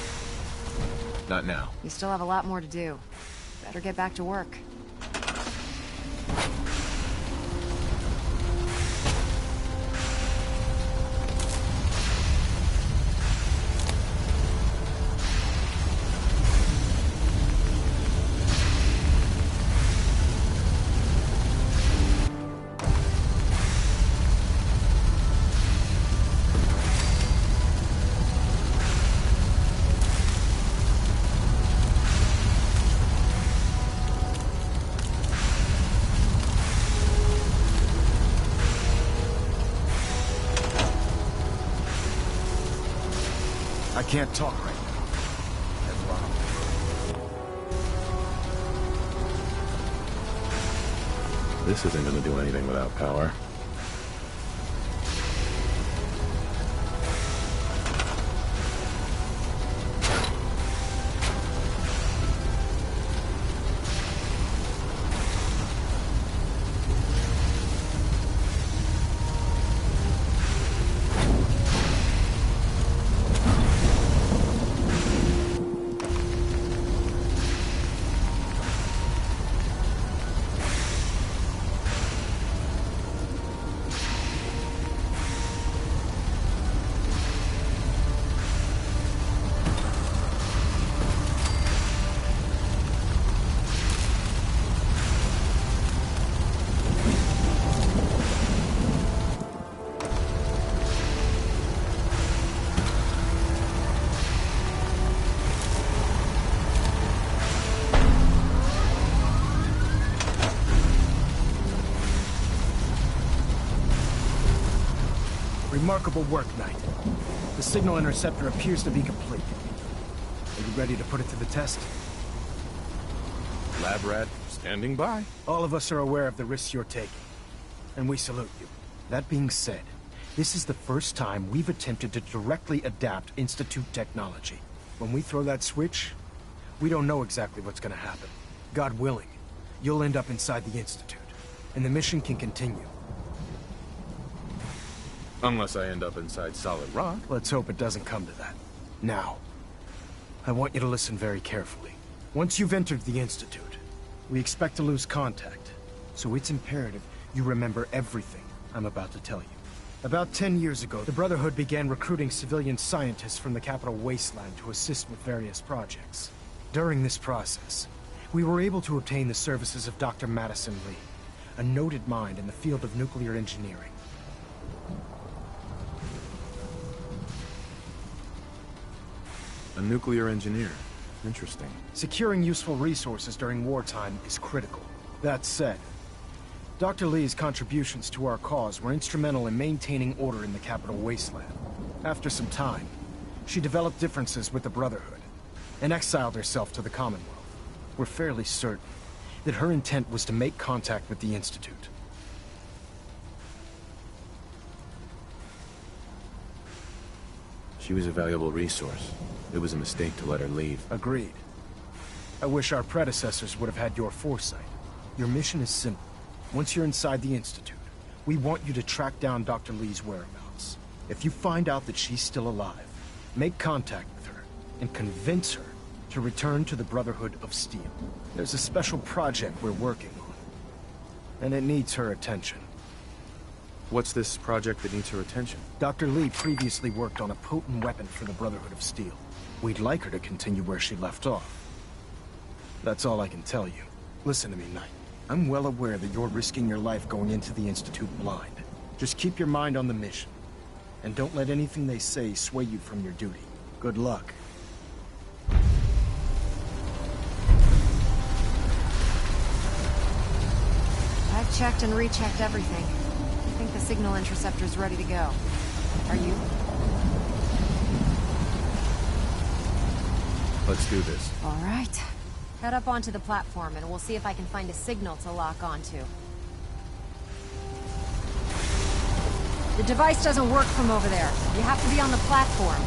Not now. You still have a lot more to do. Better get back to work. I can't talk right now. That's wrong. This isn't gonna do anything without power. Remarkable work, Knight. The signal interceptor appears to be complete. Are you ready to put it to the test? Lab rat standing by. All of us are aware of the risks you're taking, and we salute you. That being said, this is the first time we've attempted to directly adapt Institute technology. When we throw that switch, we don't know exactly what's gonna happen. God willing, you'll end up inside the Institute, and the mission can continue. Unless I end up inside solid rock. Let's hope it doesn't come to that. Now, I want you to listen very carefully. Once you've entered the Institute, we expect to lose contact, so it's imperative you remember everything I'm about to tell you. About 10 years ago, the Brotherhood began recruiting civilian scientists from the capital wasteland to assist with various projects. During this process, we were able to obtain the services of Dr. Madison Lee, a noted mind in the field of nuclear engineering. A nuclear engineer. Interesting. Securing useful resources during wartime is critical. That said, Dr. Lee's contributions to our cause were instrumental in maintaining order in the capital wasteland. After some time, she developed differences with the Brotherhood and exiled herself to the Commonwealth. We're fairly certain that her intent was to make contact with the Institute. She was a valuable resource. It was a mistake to let her leave. Agreed. I wish our predecessors would have had your foresight. Your mission is simple. Once you're inside the Institute, we want you to track down Dr. Lee's whereabouts. If you find out that she's still alive, make contact with her and convince her to return to the Brotherhood of Steel. There's a special project we're working on, and it needs her attention. What's this project that needs her attention? Dr. Lee previously worked on a potent weapon for the Brotherhood of Steel. We'd like her to continue where she left off. That's all I can tell you. Listen to me, Knight. I'm well aware that you're risking your life going into the Institute blind. Just keep your mind on the mission, and don't let anything they say sway you from your duty. Good luck. I've checked and rechecked everything. I think the signal interceptor's ready to go. Are you? Let's do this. All right. Head up onto the platform and we'll see if I can find a signal to lock onto. The device doesn't work from over there. You have to be on the platform.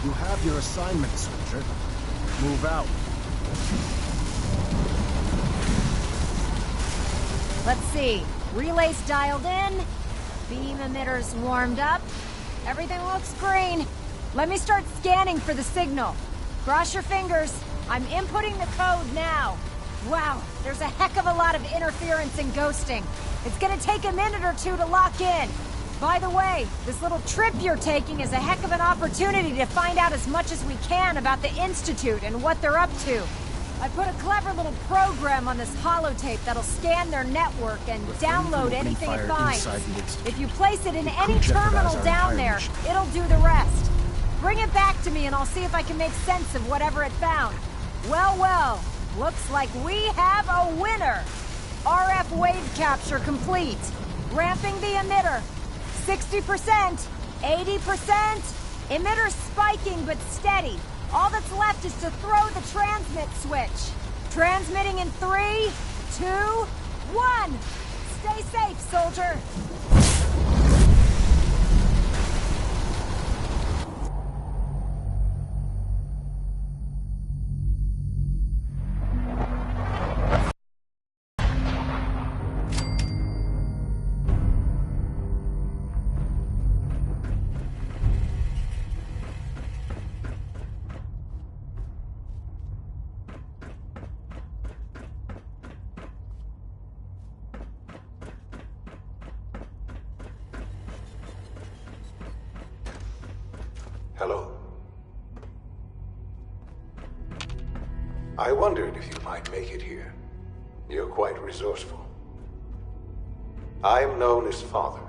You have your assignment, soldier. Move out. Let's see. Relays dialed in. Beam emitters warmed up. Everything looks green. Let me start scanning for the signal. Cross your fingers. I'm inputting the code now. Wow, there's a heck of a lot of interference and ghosting. It's gonna take a minute or two to lock in. By the way, this little trip you're taking is a heck of an opportunity to find out as much as we can about the Institute and what they're up to. I put a clever little program on this holotape that'll scan their network and download anything it finds. If you place it in any terminal down there, it'll do the rest. Bring it back to me and I'll see if I can make sense of whatever it found. Well, well, looks like we have a winner. RF wave capture complete. Ramping the emitter. 60%, 80%. Emitter spiking but steady. All that's left is to throw the transmit switch. Transmitting in 3, 2, 1. Stay safe, soldier. Hello. I wondered if you might make it here. You're quite resourceful. I'm known as Father.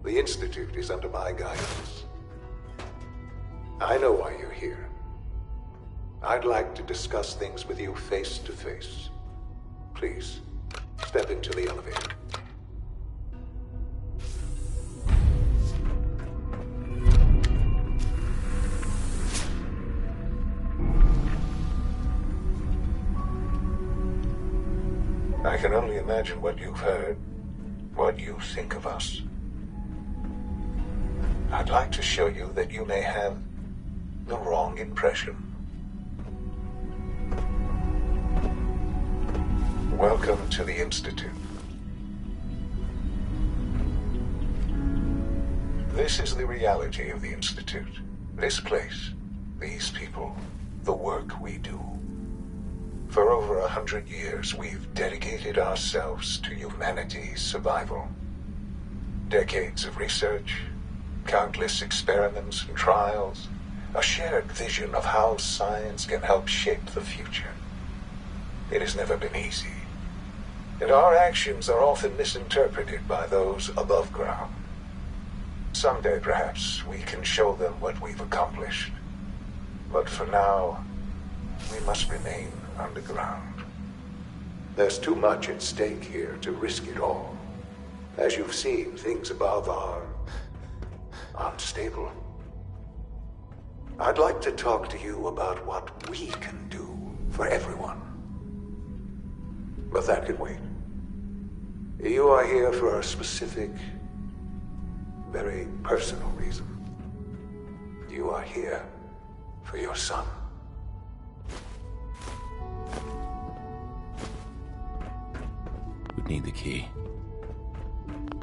The Institute is under my guidance. I know why you're here. I'd like to discuss things with you face to face. Please, step into the elevator. I can only imagine what you've heard, what you think of us. I'd like to show you that you may have the wrong impression. Welcome to the Institute. This is the reality of the Institute. This place, these people, the work we do. For over 100 years, we've dedicated ourselves to humanity's survival. Decades of research, countless experiments and trials, a shared vision of how science can help shape the future. It has never been easy, and our actions are often misinterpreted by those above ground. Someday, perhaps, we can show them what we've accomplished. But for now, we must remain underground. There's too much at stake here to risk it all. As you've seen, things above are unstable. I'd like to talk to you about what we can do for everyone. But that can wait. You are here for a specific, very personal reason. You are here for your son. Would need the key.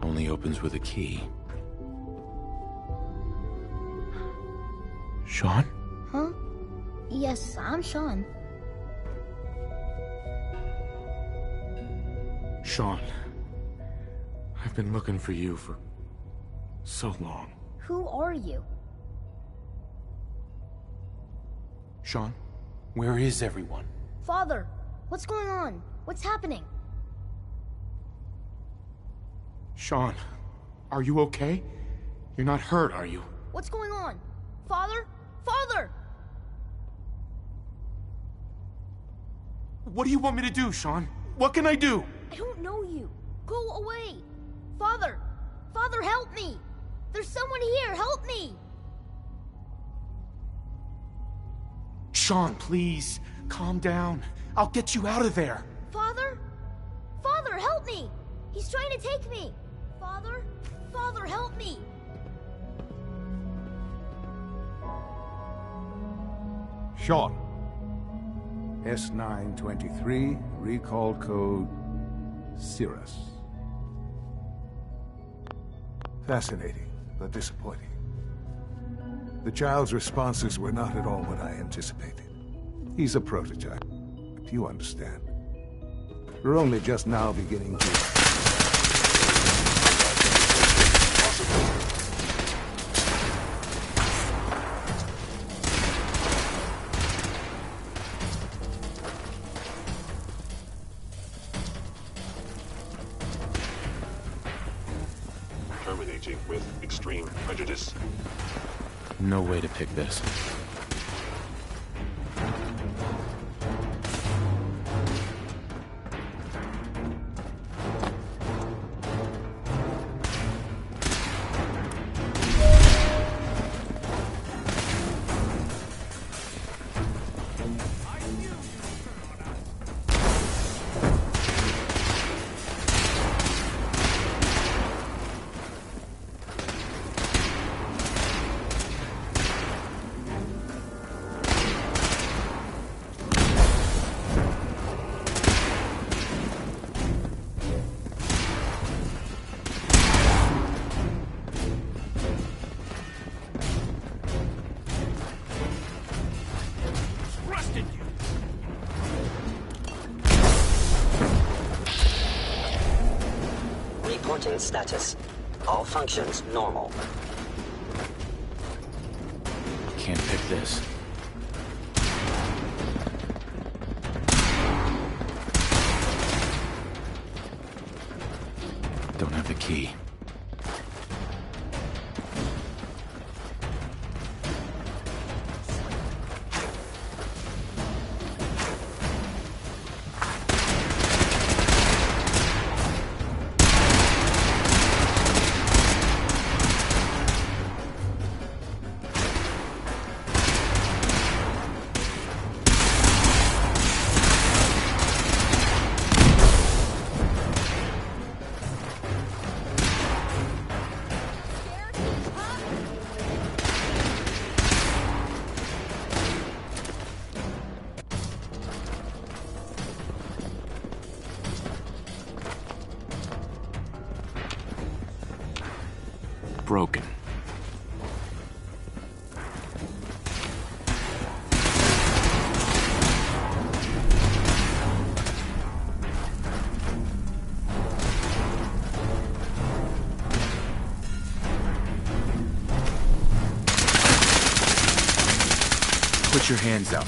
Only opens with a key. Sean? Huh? Yes, I'm Sean. Sean. I've been looking for you for so long. Who are you? Sean, where is everyone? Father, what's going on? What's happening? Sean, are you okay? You're not hurt, are you? What's going on? Father? Father! What do you want me to do, Sean? What can I do? I don't know you. Go away. Father! Father, help me! There's someone here, help me! Sean, please, calm down. I'll get you out of there. Father? Father, help me! He's trying to take me! Father? Father, help me! Sean. S923, recall code Cirrus. Fascinating, but disappointing. The child's responses were not at all what I anticipated. He's a prototype, if you understand. We're only just now beginning to... Terminating with extreme prejudice. No way to pick this. Reporting status. All functions normal. Can't pick this. Don't have the key. Broken. Put your hands out.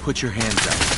Put your hands out.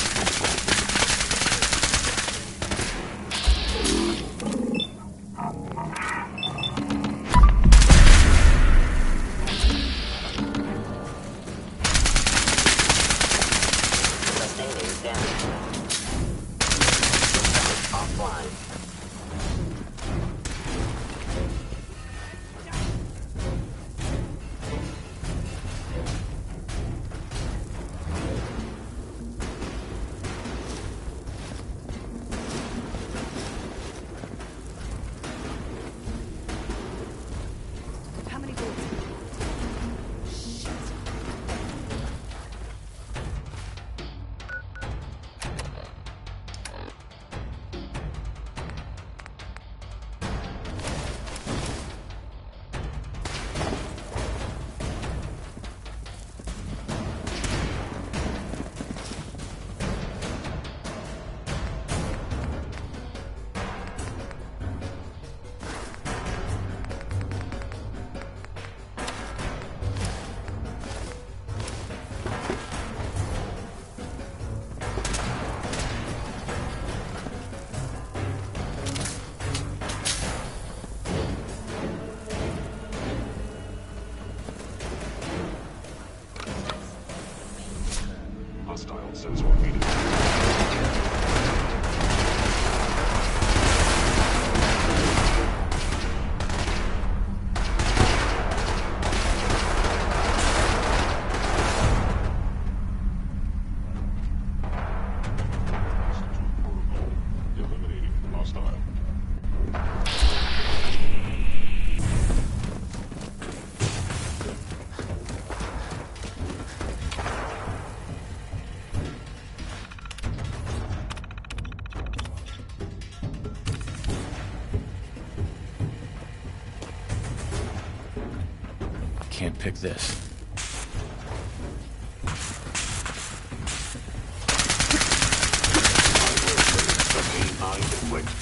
can't pick this.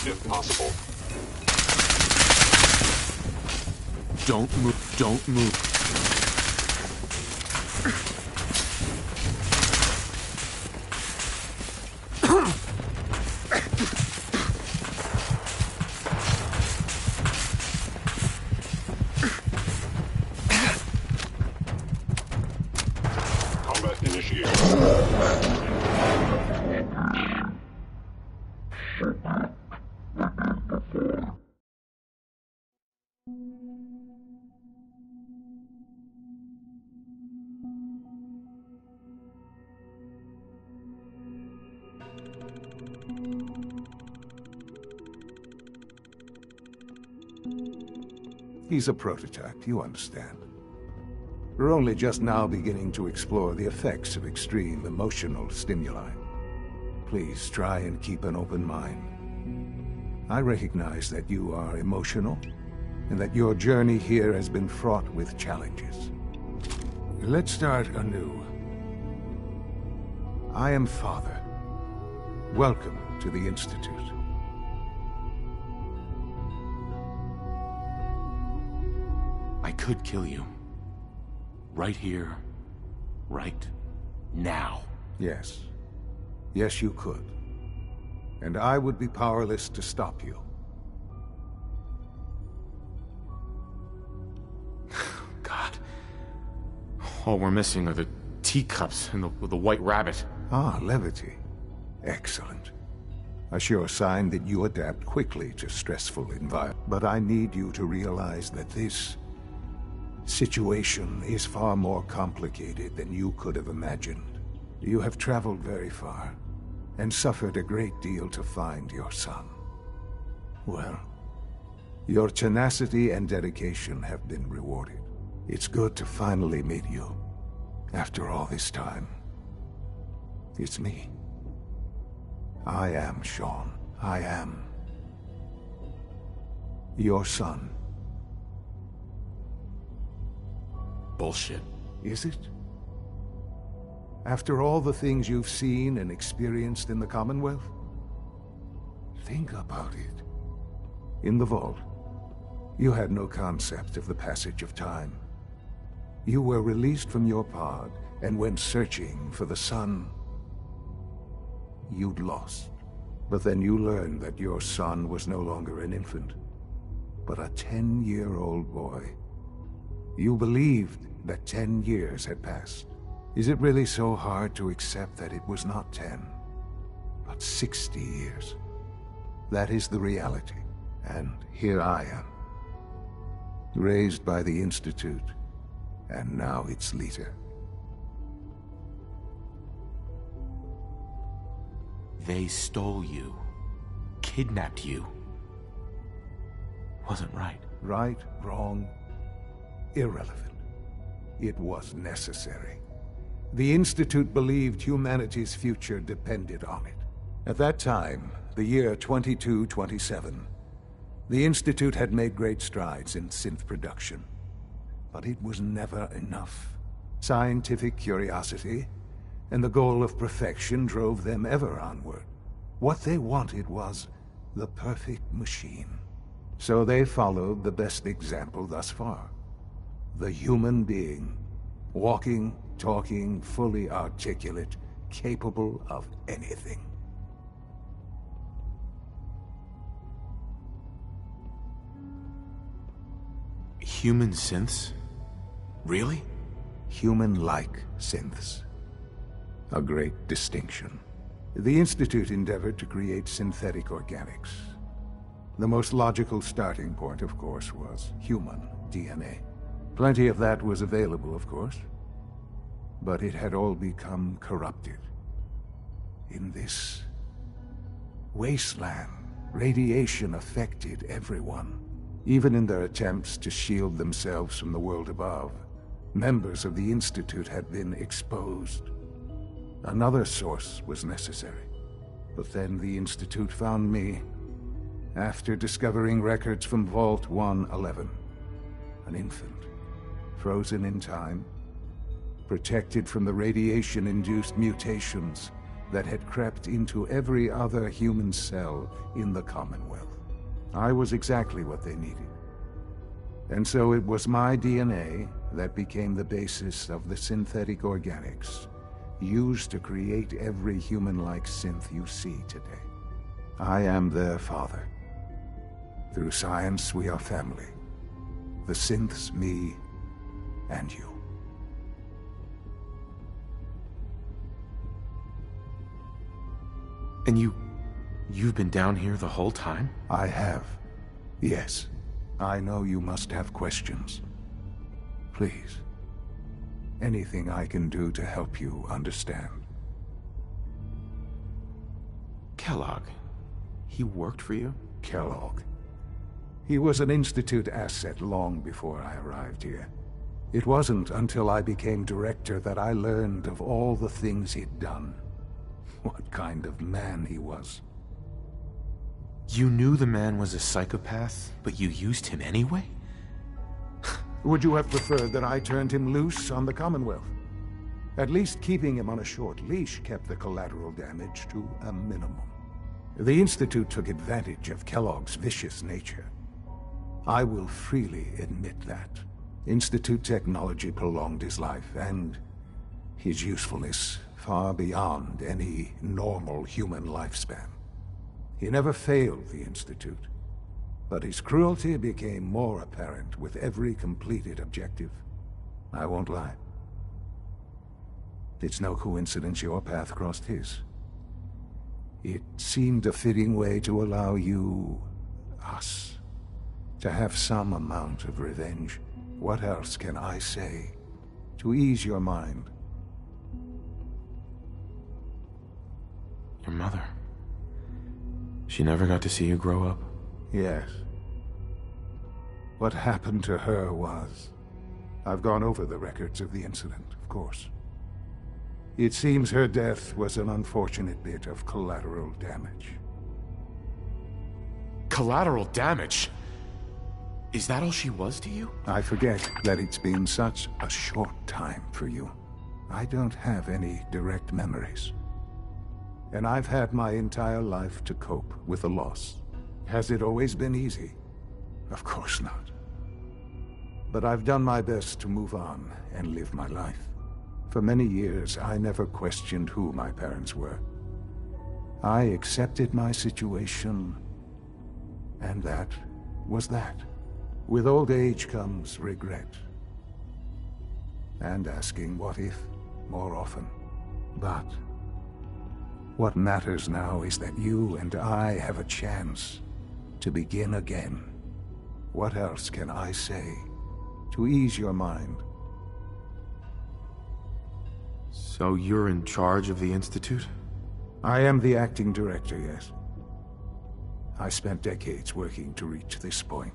If possible. Don't move. Don't move. Combat initiated. He's a prototype, you understand. We're only just now beginning to explore the effects of extreme emotional stimuli. Please try and keep an open mind. I recognize that you are emotional, and that your journey here has been fraught with challenges. Let's start anew. I am Father. Welcome to the Institute. I could kill you. Right here. Right now. Yes. Yes, you could. And I would be powerless to stop you. God. All we're missing are the teacups and the white rabbit. Ah, levity. Excellent. A sure sign that you adapt quickly to stressful environments. But I need you to realize that this situation is far more complicated than you could have imagined. You have traveled very far, and suffered a great deal to find your son. Well, your tenacity and dedication have been rewarded. It's good to finally meet you, after all this time. It's me. I am Sean. I am your son. Bullshit. Is it? After all the things you've seen and experienced in the Commonwealth? Think about it. In the vault, you had no concept of the passage of time. You were released from your pod and went searching for the son you'd lost. But then you learned that your son was no longer an infant, but a 10-year-old boy. You believed that 10 years had passed. Is it really so hard to accept that it was not 10, but 60 years? That is the reality. And here I am, raised by the Institute, and now its leader. They stole you. Kidnapped you. Wasn't right. Right, wrong, irrelevant. It was necessary. The Institute believed humanity's future depended on it. At that time, the year 2227, the Institute had made great strides in synth production. But it was never enough. Scientific curiosity and the goal of perfection drove them ever onward. What they wanted was the perfect machine. So they followed the best example thus far. The human being. Walking, talking, fully articulate, capable of anything. Human synths? Really? Human-like synths. A great distinction. The Institute endeavored to create synthetic organics. The most logical starting point, of course, was human DNA. Plenty of that was available, of course. But it had all become corrupted. In this wasteland, radiation affected everyone. Even in their attempts to shield themselves from the world above, members of the Institute had been exposed. Another source was necessary. But then the Institute found me, after discovering records from Vault 111. An infant, frozen in time, protected from the radiation-induced mutations that had crept into every other human cell in the Commonwealth. I was exactly what they needed. And so it was my DNA that became the basis of the synthetic organics used to create every human-like synth you see today. I am their father. Through science, we are family. The synths, me, and you. And you've been down here the whole time? I have. Yes. I know you must have questions. Please. Anything I can do to help you understand. Kellogg. He worked for you? Kellogg. He was an Institute asset long before I arrived here. It wasn't until I became director that I learned of all the things he'd done. What kind of man he was. You knew the man was a psychopath, but you used him anyway? Would you have preferred that I turned him loose on the Commonwealth? At least keeping him on a short leash kept the collateral damage to a minimum. The Institute took advantage of Kellogg's vicious nature. I will freely admit that. Institute technology prolonged his life, and his usefulness far beyond any normal human lifespan. He never failed the Institute, but his cruelty became more apparent with every completed objective. I won't lie. It's no coincidence your path crossed his. It seemed a fitting way to allow you, us, to have some amount of revenge. What else can I say to ease your mind? Your mother. She never got to see you grow up? Yes. What happened to her was... I've gone over the records of the incident, of course. It seems her death was an unfortunate bit of collateral damage. Collateral damage? Is that all she was to you? I forget that it's been such a short time for you. I don't have any direct memories. And I've had my entire life to cope with the loss. Has it always been easy? Of course not. But I've done my best to move on and live my life. For many years, I never questioned who my parents were. I accepted my situation, and that was that. With old age comes regret. And asking what if more often. But what matters now is that you and I have a chance to begin again. What else can I say to ease your mind? So you're in charge of the Institute? I am the acting director, yes. I spent decades working to reach this point.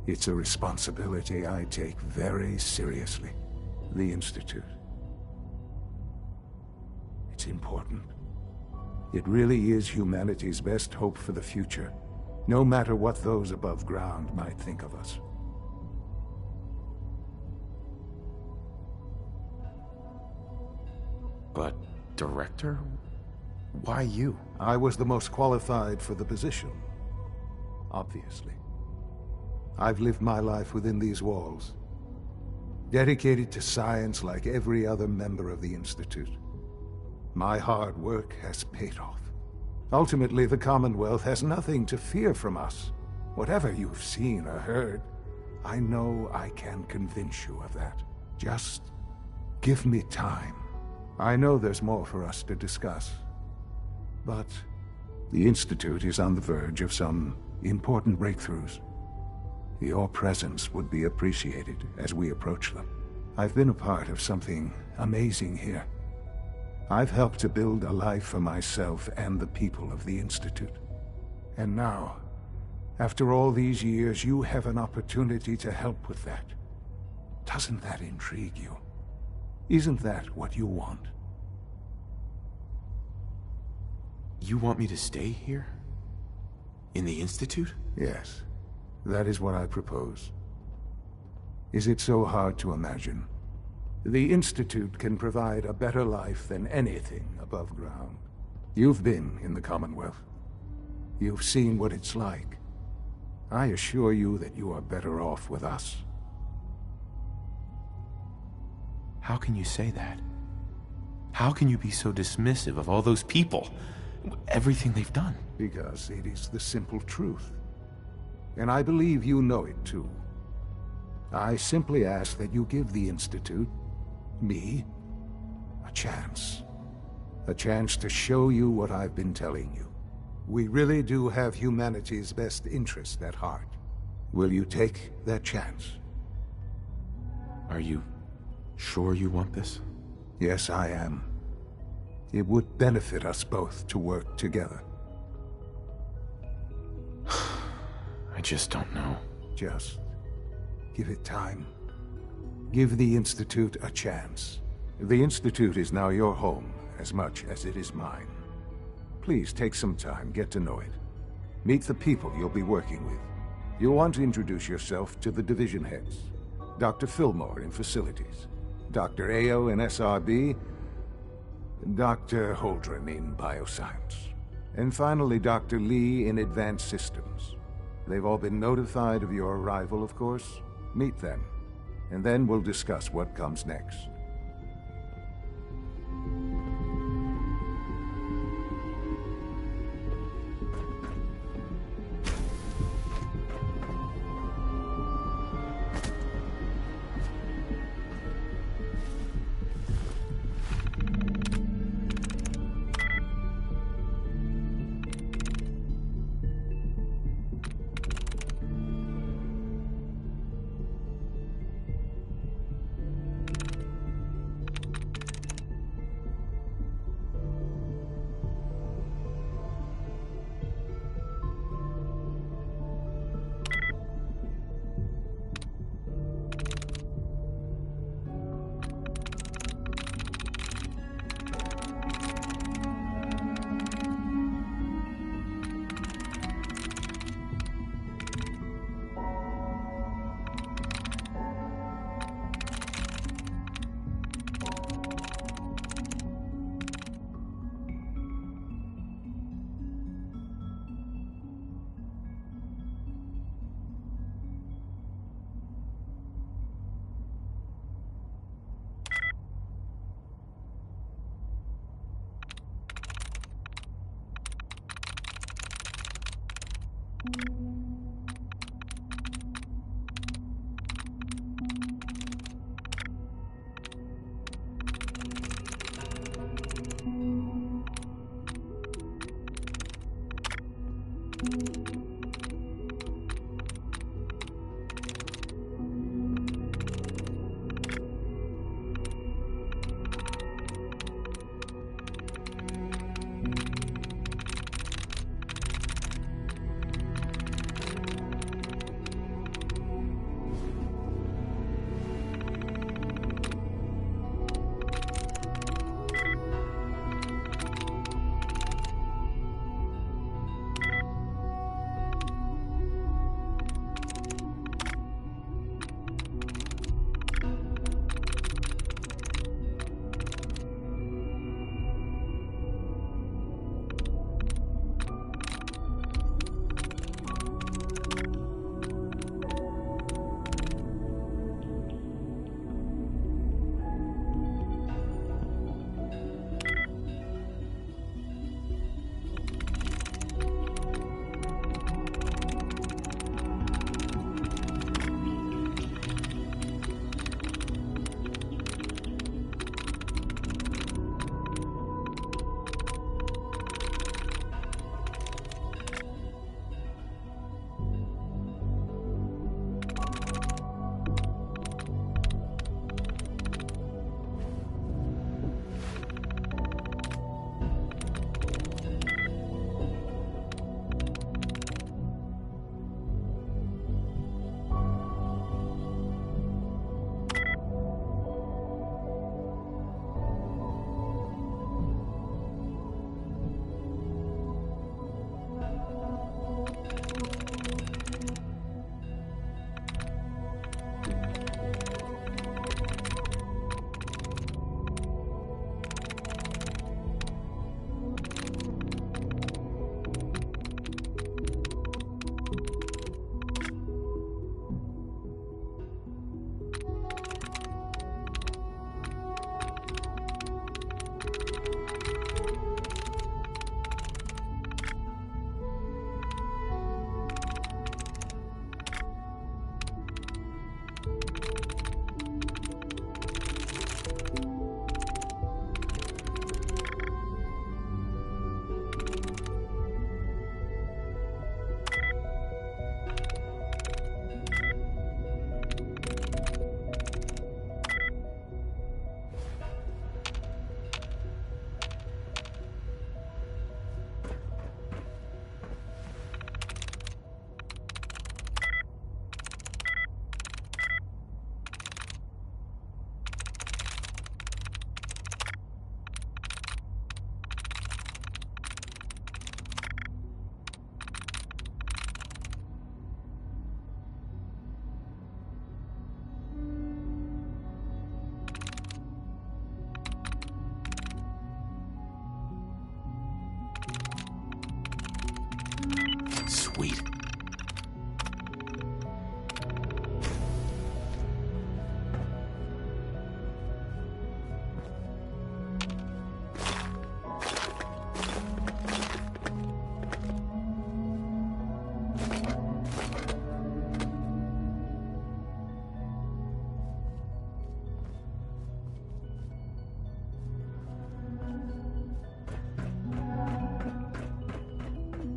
It's a responsibility I take very seriously. The Institute. It's important. It really is humanity's best hope for the future, no matter what those above ground might think of us. But, director? Why you? I was the most qualified for the position. Obviously. I've lived my life within these walls, dedicated to science like every other member of the Institute. My hard work has paid off. Ultimately, the Commonwealth has nothing to fear from us. Whatever you've seen or heard, I know I can convince you of that. Just give me time. I know there's more for us to discuss. But the Institute is on the verge of some important breakthroughs. Your presence would be appreciated as we approach them. I've been a part of something amazing here. I've helped to build a life for myself and the people of the Institute. And now, after all these years, you have an opportunity to help with that. Doesn't that intrigue you? Isn't that what you want? You want me to stay here? In the Institute? Yes. That is what I propose. Is it so hard to imagine? The Institute can provide a better life than anything above ground. You've been in the Commonwealth. You've seen what it's like. I assure you that you are better off with us. How can you say that? How can you be so dismissive of all those people? Everything they've done? Because it is the simple truth. And I believe you know it too. I simply ask that you give the Institute, me, a chance. A chance to show you what I've been telling you. We really do have humanity's best interest at heart. Will you take that chance? Are you sure you want this? Yes, I am. It would benefit us both to work together. I just don't know. Just give it time. Give the Institute a chance. The Institute is now your home as much as it is mine. Please take some time, get to know it. Meet the people you'll be working with. You'll want to introduce yourself to the division heads. Dr. Fillmore in Facilities, Dr. Ayo in SRB, Dr. Holdren in Bioscience, and finally Dr. Lee in Advanced Systems. They've all been notified of your arrival, of course. Meet them, and then we'll discuss what comes next.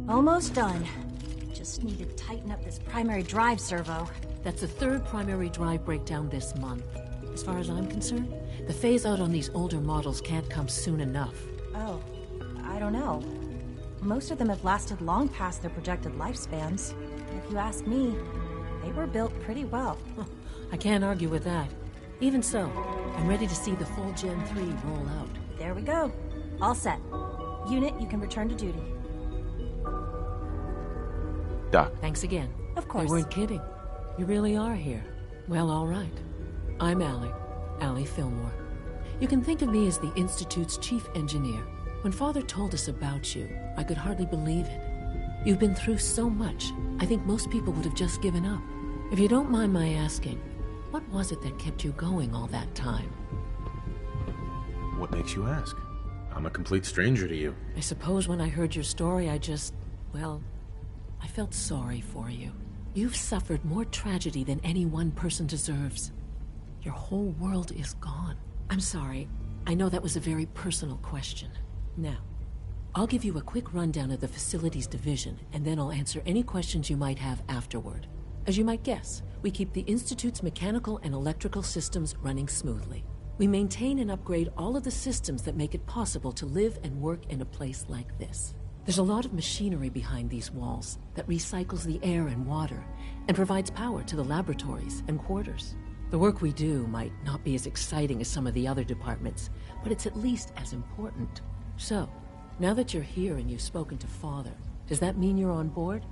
Almost done. Just need to tighten up this primary drive servo. That's the third primary drive breakdown this month. As far as I'm concerned, the phase-out on these older models can't come soon enough. Oh, I don't know. Most of them have lasted long past their projected lifespans. If you ask me, they were built pretty well. I can't argue with that. Even so, I'm ready to see the full Gen 3 roll out. There we go. All set. Unit, you can return to duty. Doc. Thanks again. Of course. You weren't kidding. You really are here. Well, all right. I'm Allie Fillmore. You can think of me as the Institute's chief engineer. When Father told us about you, I could hardly believe it. You've been through so much, I think most people would have just given up. If you don't mind my asking, what was it that kept you going all that time? What makes you ask? I'm a complete stranger to you. I suppose when I heard your story, well, I felt sorry for you. You've suffered more tragedy than any one person deserves. Your whole world is gone. I'm sorry. I know that was a very personal question. Now, I'll give you a quick rundown of the Facilities Division, and then I'll answer any questions you might have afterward. As you might guess, we keep the Institute's mechanical and electrical systems running smoothly. We maintain and upgrade all of the systems that make it possible to live and work in a place like this. There's a lot of machinery behind these walls that recycles the air and water and provides power to the laboratories and quarters. The work we do might not be as exciting as some of the other departments, but it's at least as important. So, now that you're here and you've spoken to Father, does that mean you're on board?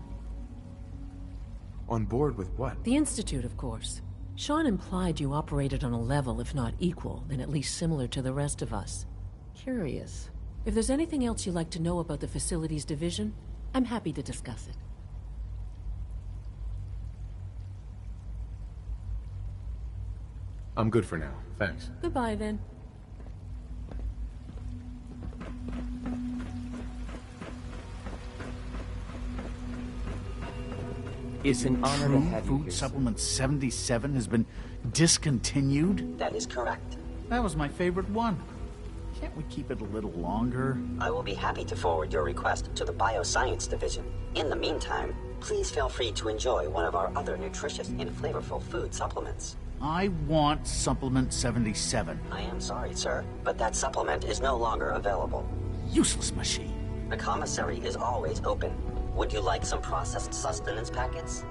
On board with what? The Institute, of course. Sean implied you operated on a level, if not equal, then at least similar to the rest of us. Curious. If there's anything else you'd like to know about the Facilities Division, I'm happy to discuss it. I'm good for now, thanks. Goodbye, then. Is it true Food Supplement 77 has been discontinued? That is correct. That was my favorite one. Can't we keep it a little longer? I will be happy to forward your request to the Bioscience Division. In the meantime, please feel free to enjoy one of our other nutritious and flavorful food supplements. I want Supplement 77. I am sorry, sir, but that supplement is no longer available. Useless machine. The commissary is always open. Would you like some processed sustenance packets?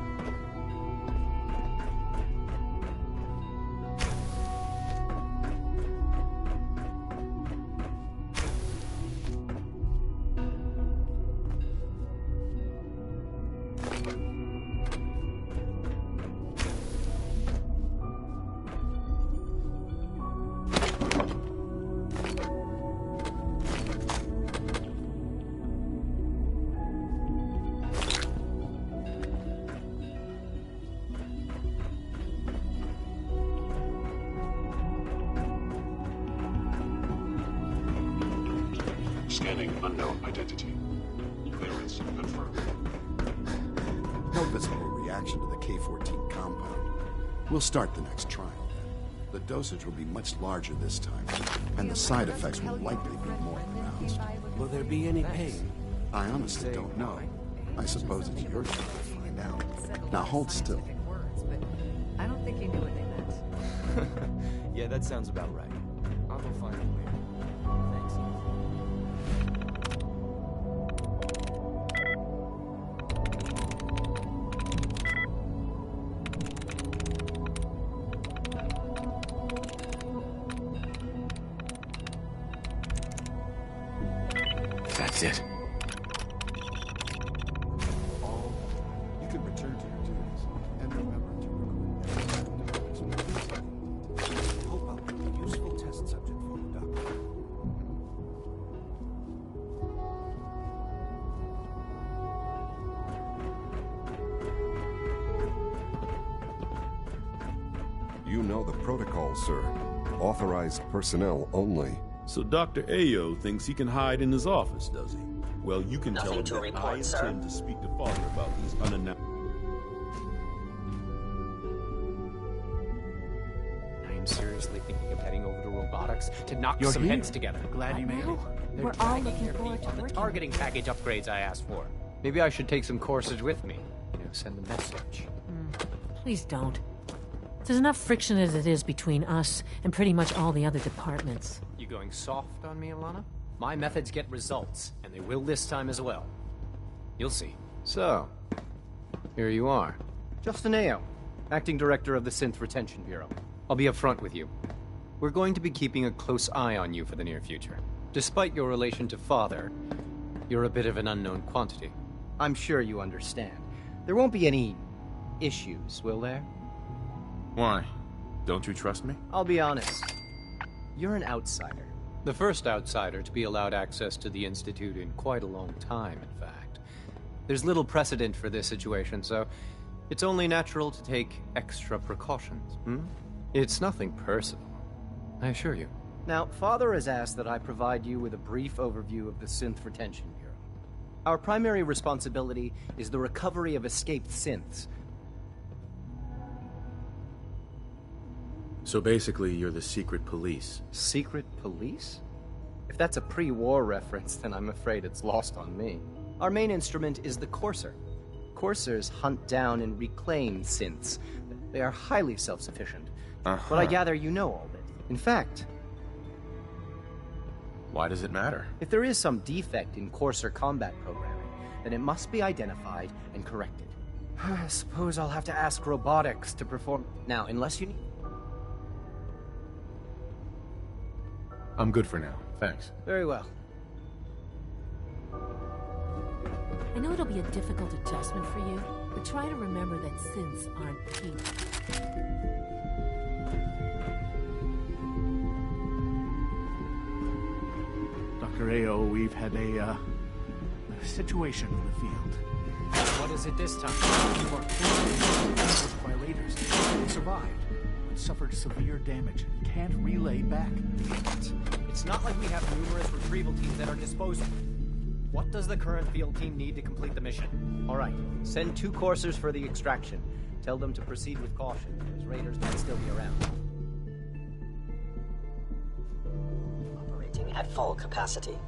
Scanning unknown identity. Clearance confirmed. No visible reaction to the K-14 compound. We'll start the next trial. The dosage will be much larger this time, and the side effects will likely be more pronounced. Will there be any pain? I honestly don't know. I suppose it's your job to find out. Now hold still. I don't think he knew what they meant. Yeah, that sounds about right. I'll go find him later. Thanks. That's it. You can return to your duties, and remember to record. Hope I'll be a useful test subject for you, Doctor. You know the protocol, sir. Authorized personnel only. So Dr. Ayo thinks he can hide in his office, does he? Well, you can Nothing tell him to that report, I intend to speak to Father about these unannounced... I am seriously thinking of heading over to robotics to knock You're some here. heads together. Glad you made it. They're We're all dragging looking their forward feet to on the working. targeting package upgrades I asked for. Maybe I should take some courses with me. You know, send a message. Please don't. There's enough friction as it is between us and pretty much all the other departments. You going soft on me, Alana? My methods get results, and they will this time as well. You'll see. So, here you are. Justin Ayo, Acting Director of the Synth Retention Bureau. I'll be upfront with you. We're going to be keeping a close eye on you for the near future. Despite your relation to Father, you're a bit of an unknown quantity. I'm sure you understand. There won't be any issues, will there? Why? Don't you trust me? I'll be honest. You're an outsider. The first outsider to be allowed access to the Institute in quite a long time, in fact. There's little precedent for this situation, so it's only natural to take extra precautions. It's nothing personal, I assure you. Now, Father has asked that I provide you with a brief overview of the Synth Retention Bureau. Our primary responsibility is the recovery of escaped synths. So basically, you're the secret police. Secret police? If that's a pre-war reference, then I'm afraid it's lost on me. Our main instrument is the Courser. Coursers hunt down and reclaim synths. They are highly self-sufficient. But I gather you know all this. In fact... Why does it matter? If there is some defect in Courser combat programming, then it must be identified and corrected. I suppose I'll have to ask robotics to perform... Now, unless you need... I'm good for now, thanks. Very well. I know it'll be a difficult adjustment for you, but try to remember that synths aren't people. Dr. Ayo, we've had a situation in the field. What is it this time? By raiders. They survived, but suffered severe damage and can't relay back. It's not like we have numerous retrieval teams at our disposal. What does the current field team need to complete the mission? All right, send 2 coursers for the extraction. Tell them to proceed with caution, as raiders might still be around. Operating at full capacity.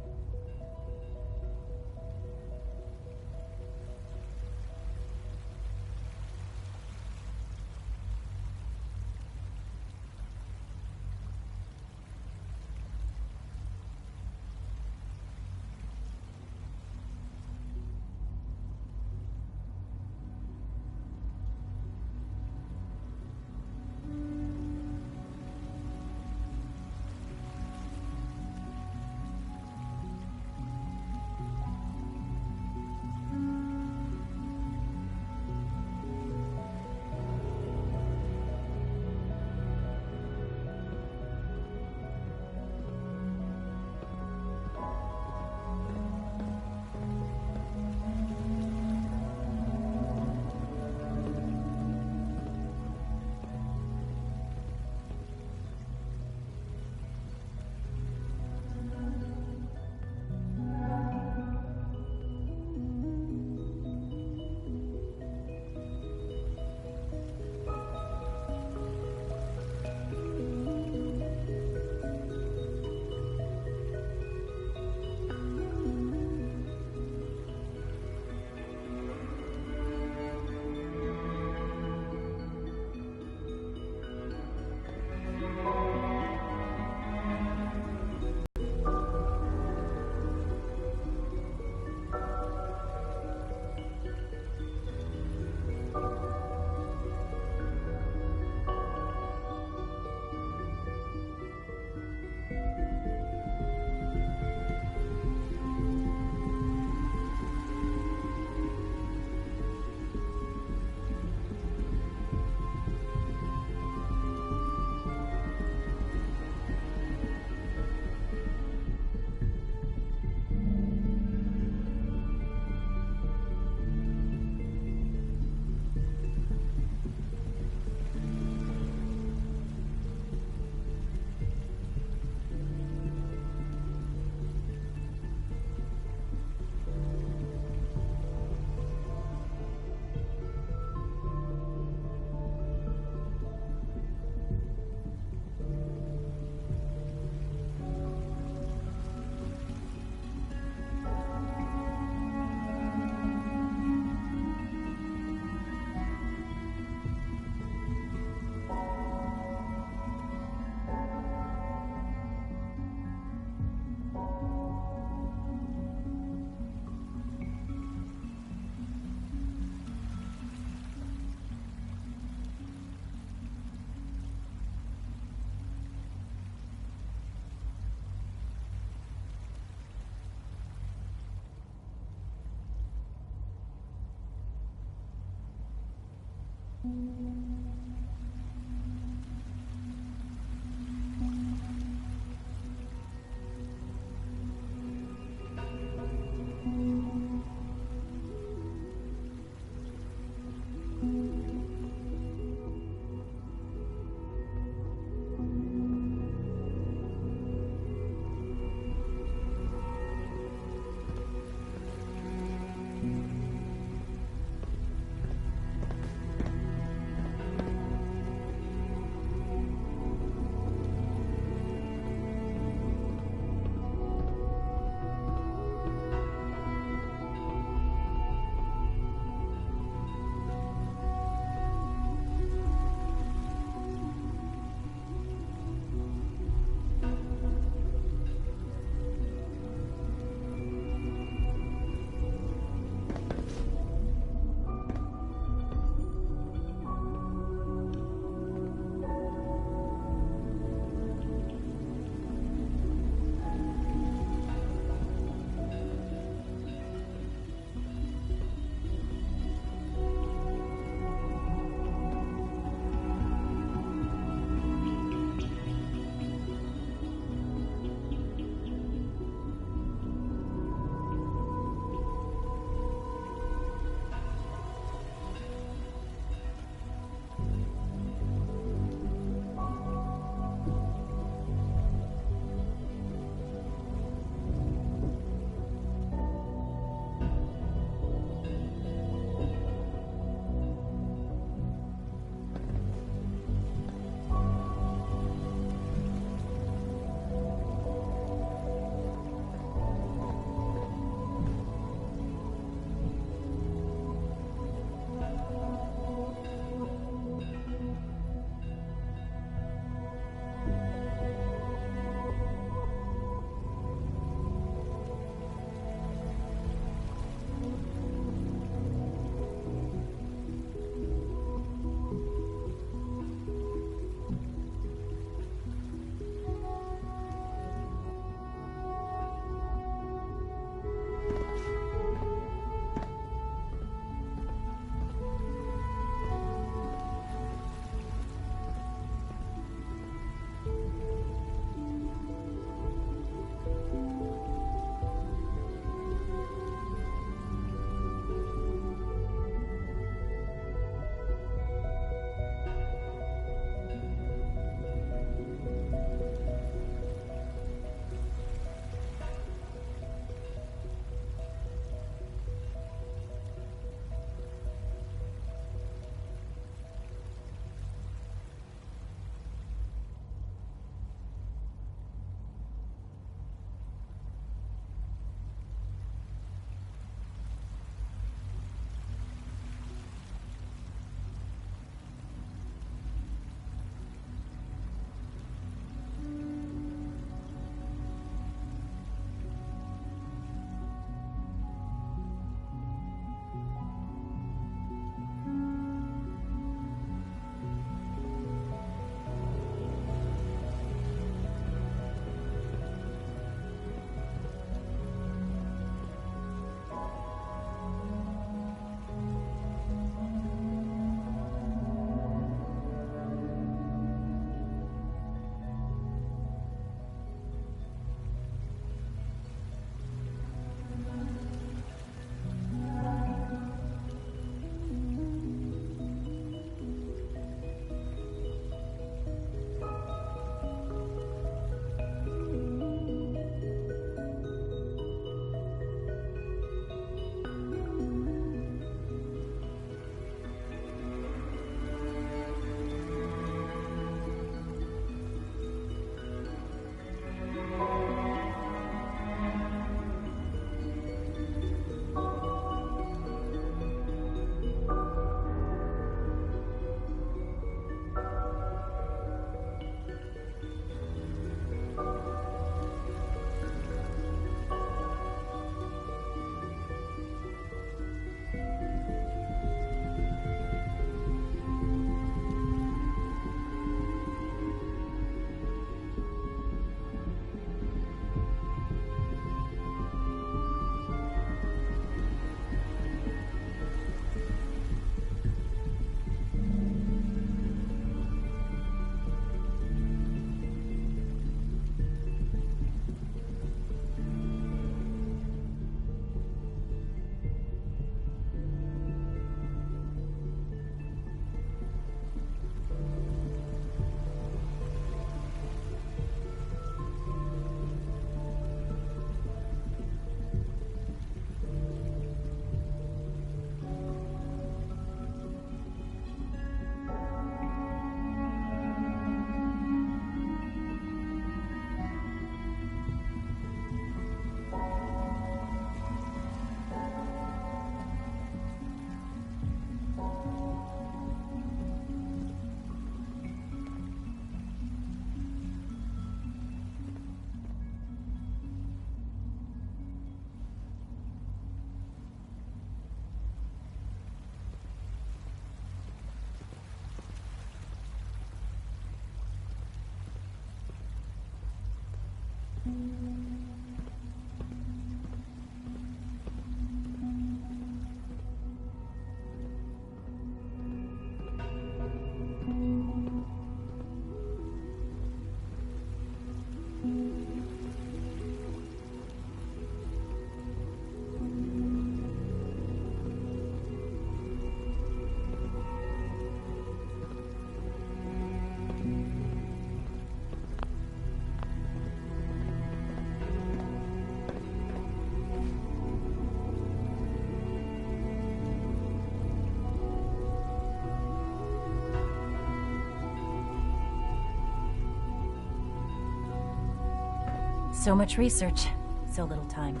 So much research, so little time.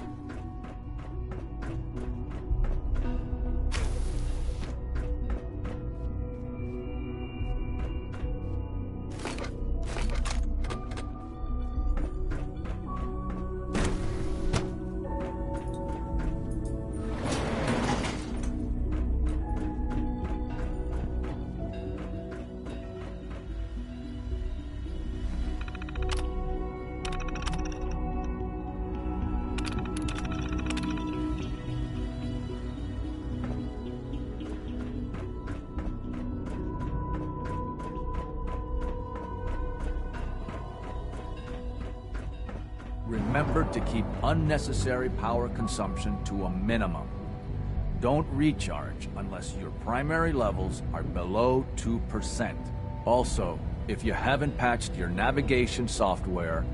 Remember to keep unnecessary power consumption to a minimum. Don't recharge unless your primary levels are below 2%. Also, if you haven't patched your navigation software,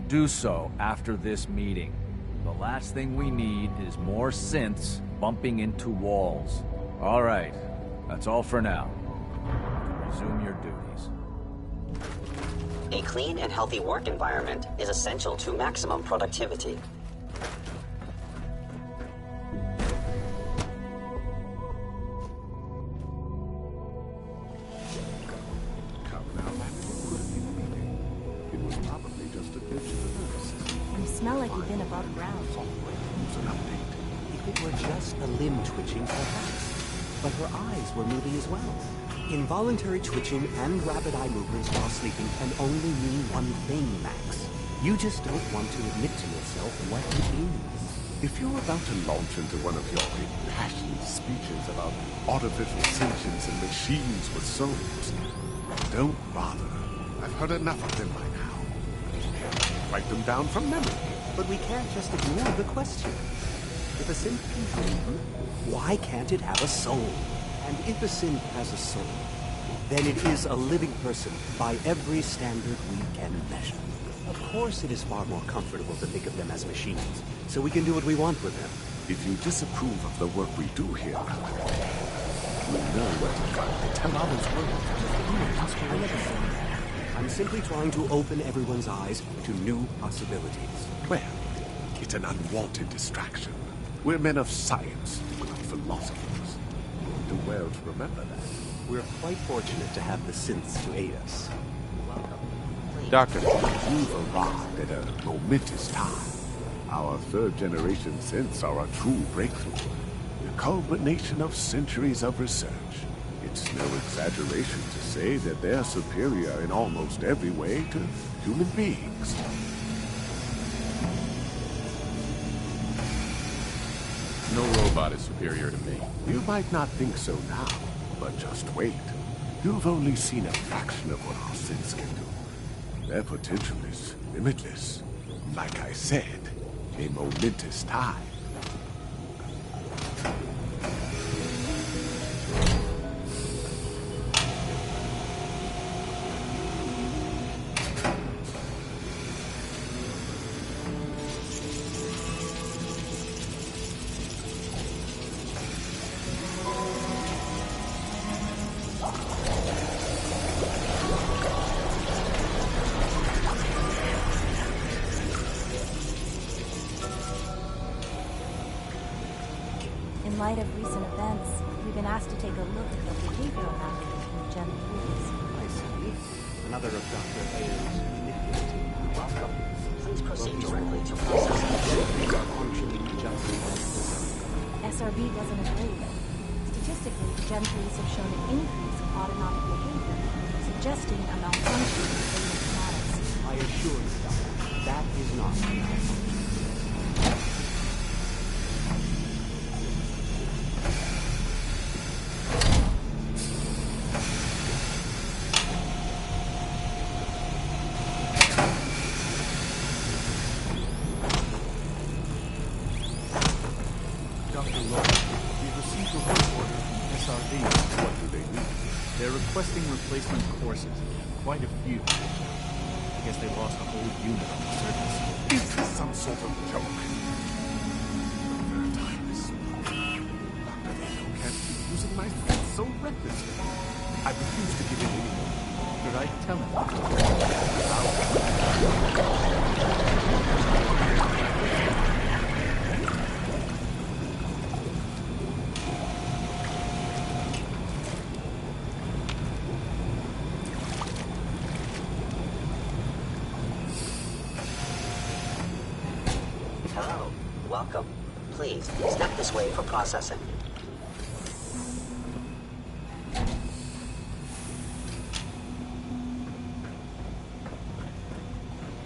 do so after this meeting. The last thing we need is more synths bumping into walls. All right, that's all for now. Resume your duties. A clean and healthy work environment is essential to maximum productivity. It was probably just a glitch in the nervous system. You smell like you've been above ground. Use an update. If it were just a limb twitching, perhaps. But her eyes were moving as well. Involuntary twitching and rapid eye movements while sleeping can only mean one thing, Max. You just don't want to admit to yourself what it is. If you're about to launch into one of your impassioned speeches about artificial sentience and machines with souls, don't bother. I've heard enough of them by now. Write them down from memory. But we can't just ignore the question. If a synth can dream, why can't it have a soul? And if a synth has a soul, then it is a living person by every standard we can measure. Of course it is far more comfortable to think of them as machines, so we can do what we want with them. If you disapprove of the work we do here, you know what to try to tell others I never said that. I'm simply trying to open everyone's eyes to new possibilities. Well, it's an unwanted distraction. We're men of science, not philosophers. Do well to remember that. We're quite fortunate to have the synths to aid us. Welcome. Doctor, you've arrived at a momentous time. Our third-generation synths are a true breakthrough. The culmination of centuries of research. It's no exaggeration to say that they're superior in almost every way to human beings. No robot is superior to me. You might not think so now, but just wait. You've only seen a fraction of what our synths can do. Their potential is limitless. Like I said, a momentous time. In light of recent events, we've been asked to take a look at the behavioral mapping in Gen 3s. I see. Another of Dr. Ayer's manipulating. Welcome. Please proceed directly to processing. Functioning just as designed. SRB doesn't agree. Statistically, Gen 3s have shown an increase in autonomic behavior, suggesting a malfunction in the beta kinetics. I assure you, Doctor, that is not malfunction. Dr. Lowe, we received a work order from SRV. What do they do? They're requesting replacement courses. Quite a few. I guess they lost a whole unit on the surface. Is this some sort of joke? The third time this month. Dr. Vito can't keep using my feet so recklessly. I refuse to give in anymore. Should I tell him? Hello. Welcome. Please, step this way for processing.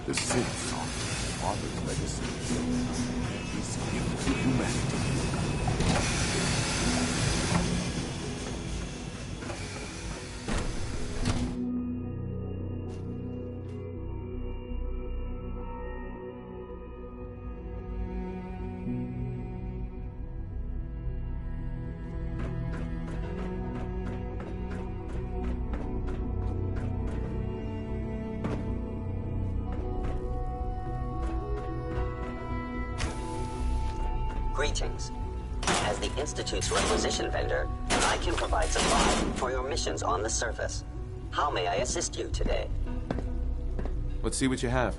The sin song, Father's legacy, is gift to humanity. Greetings. As the Institute's requisition vendor, I can provide supply for your missions on the surface. How may I assist you today? Let's see what you have.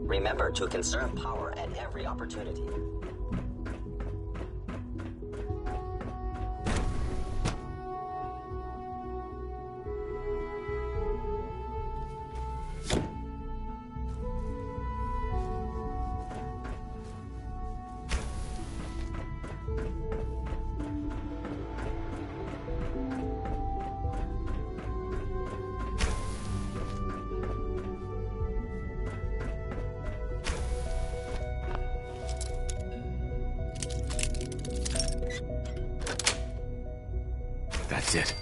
Remember to conserve power at every opportunity. That's it.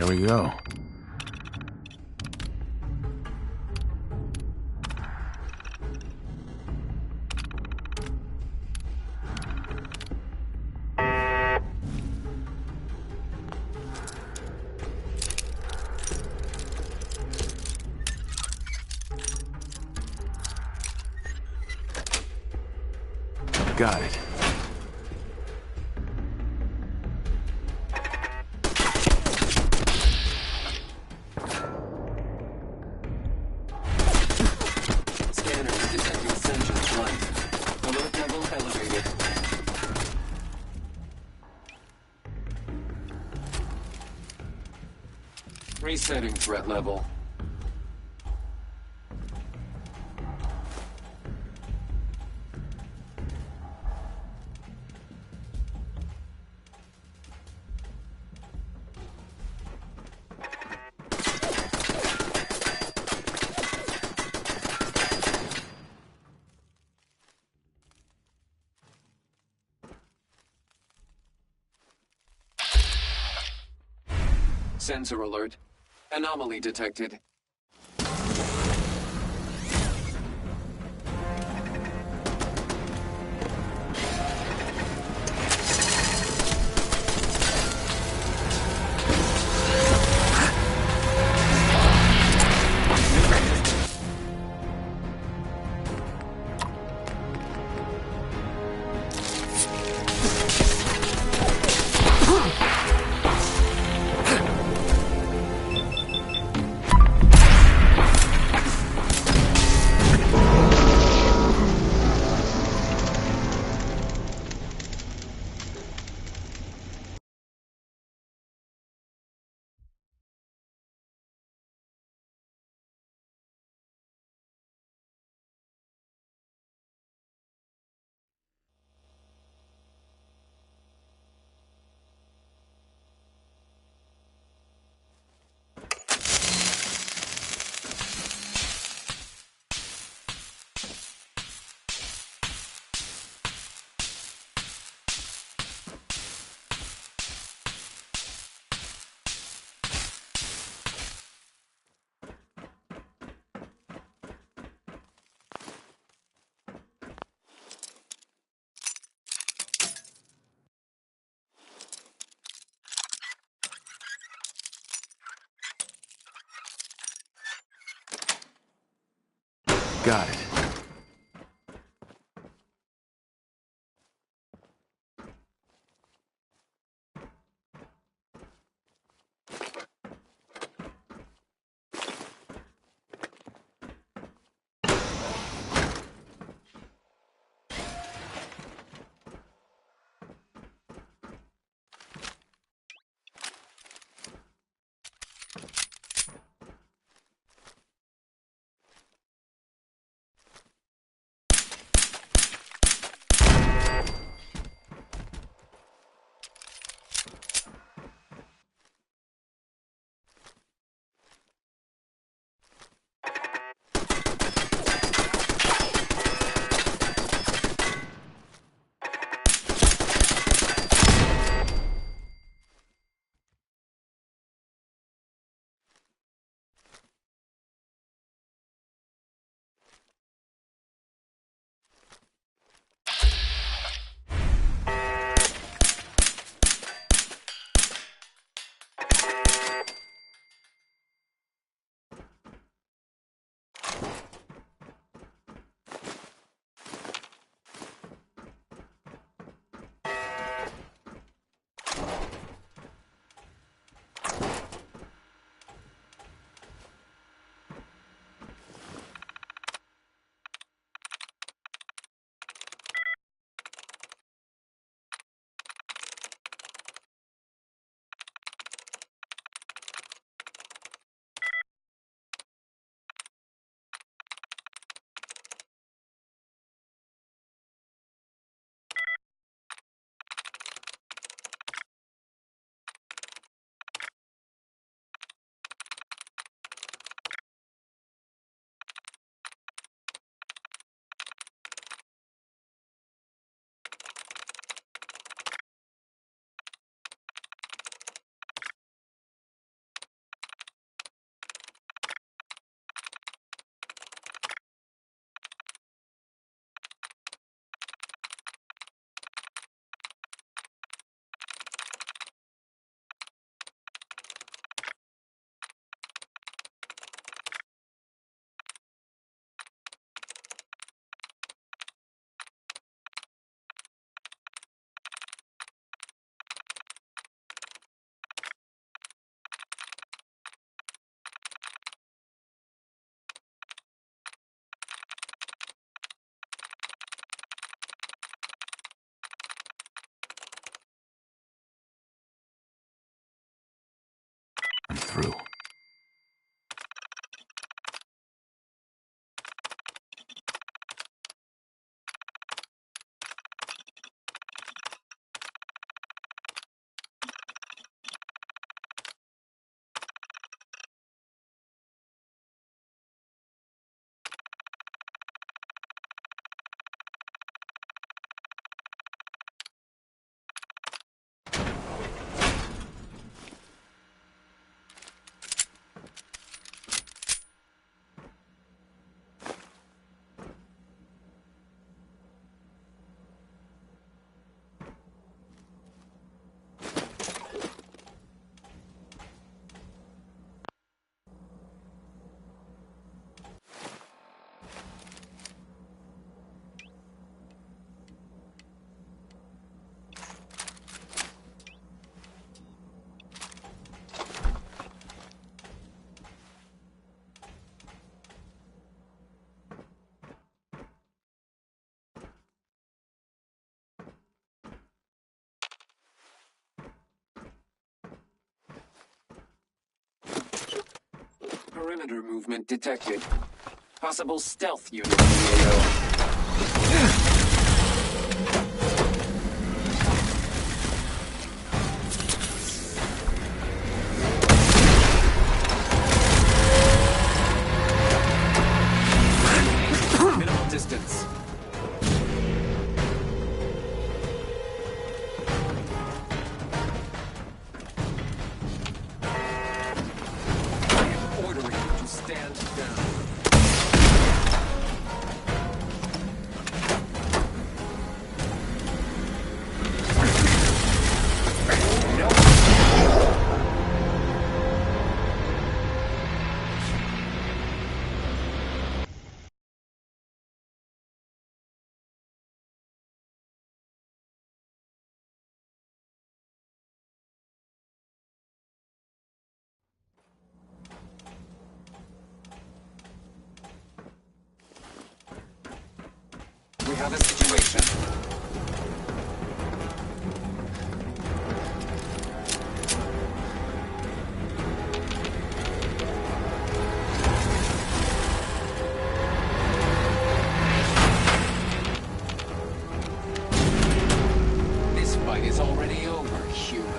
There we go. Got it. Scanner detecting sentient flight. Alert level elevated. Resetting threat level. Sensor alert. Anomaly detected. Got it. Perimeter movement detected. Possible stealth unit in the AO. Minimal distance. I am ordering you to stand down. We have a situation. This fight is already over, human.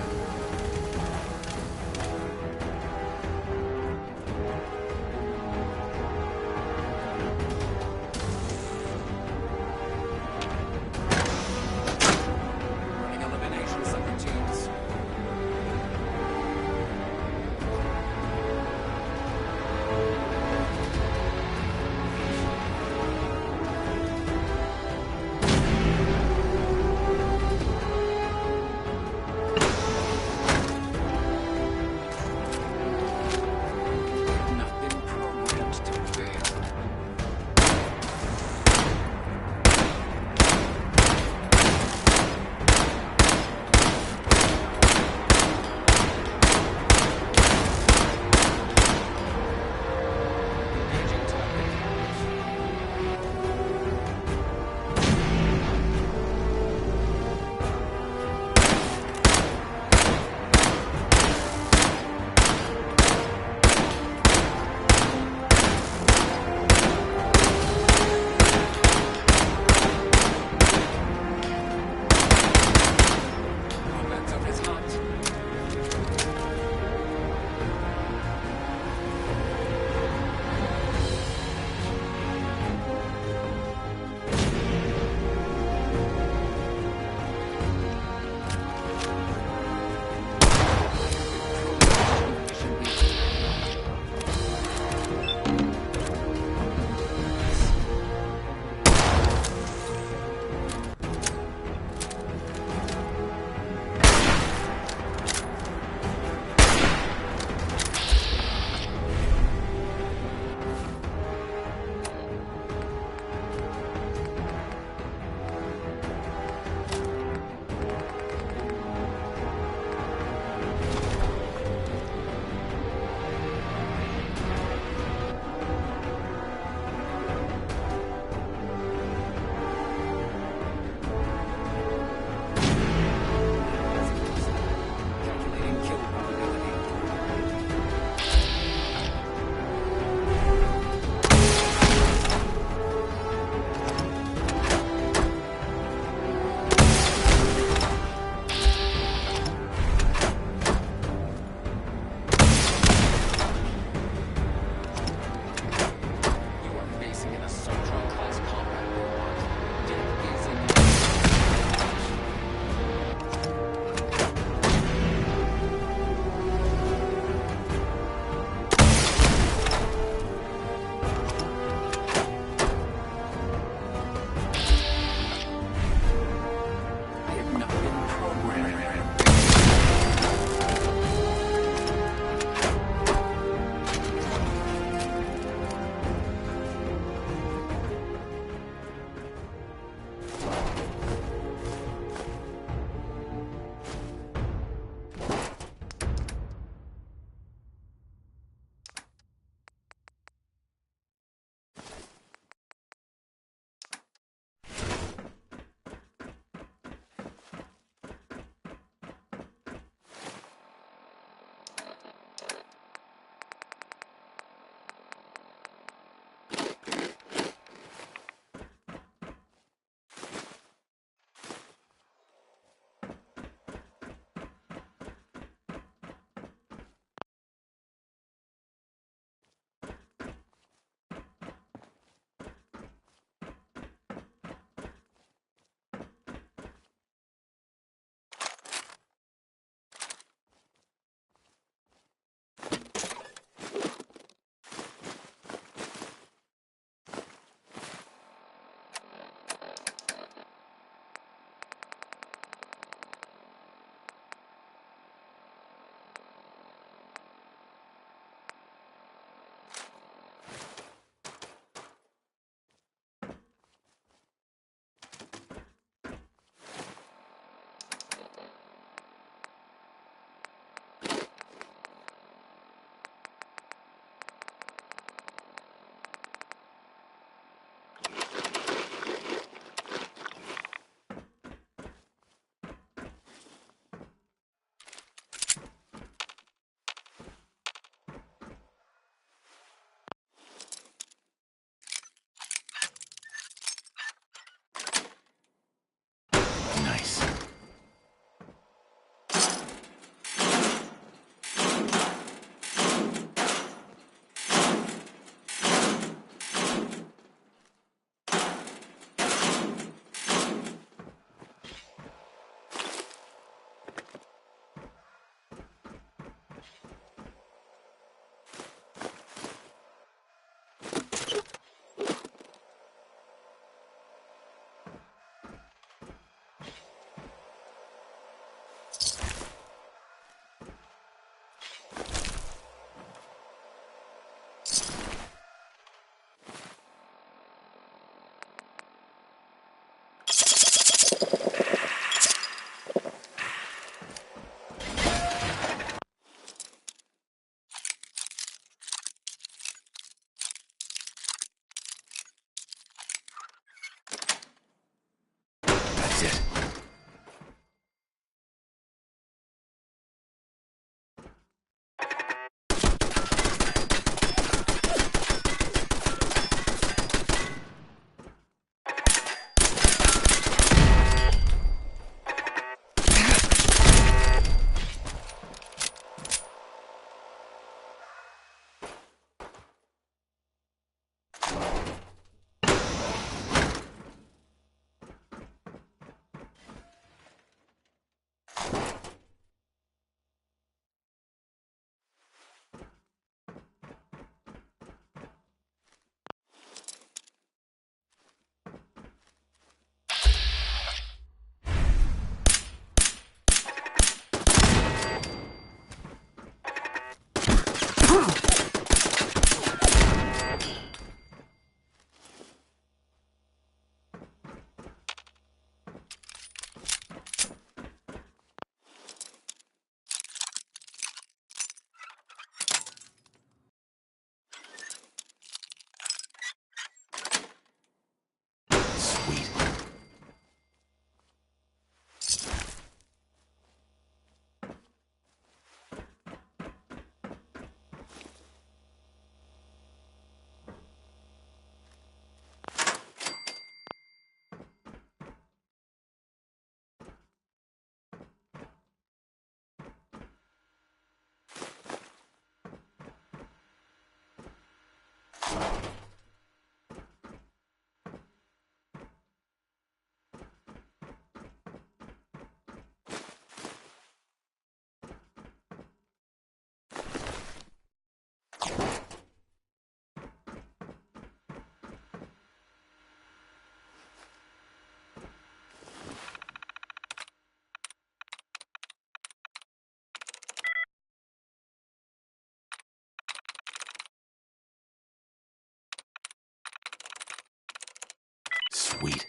Sweet.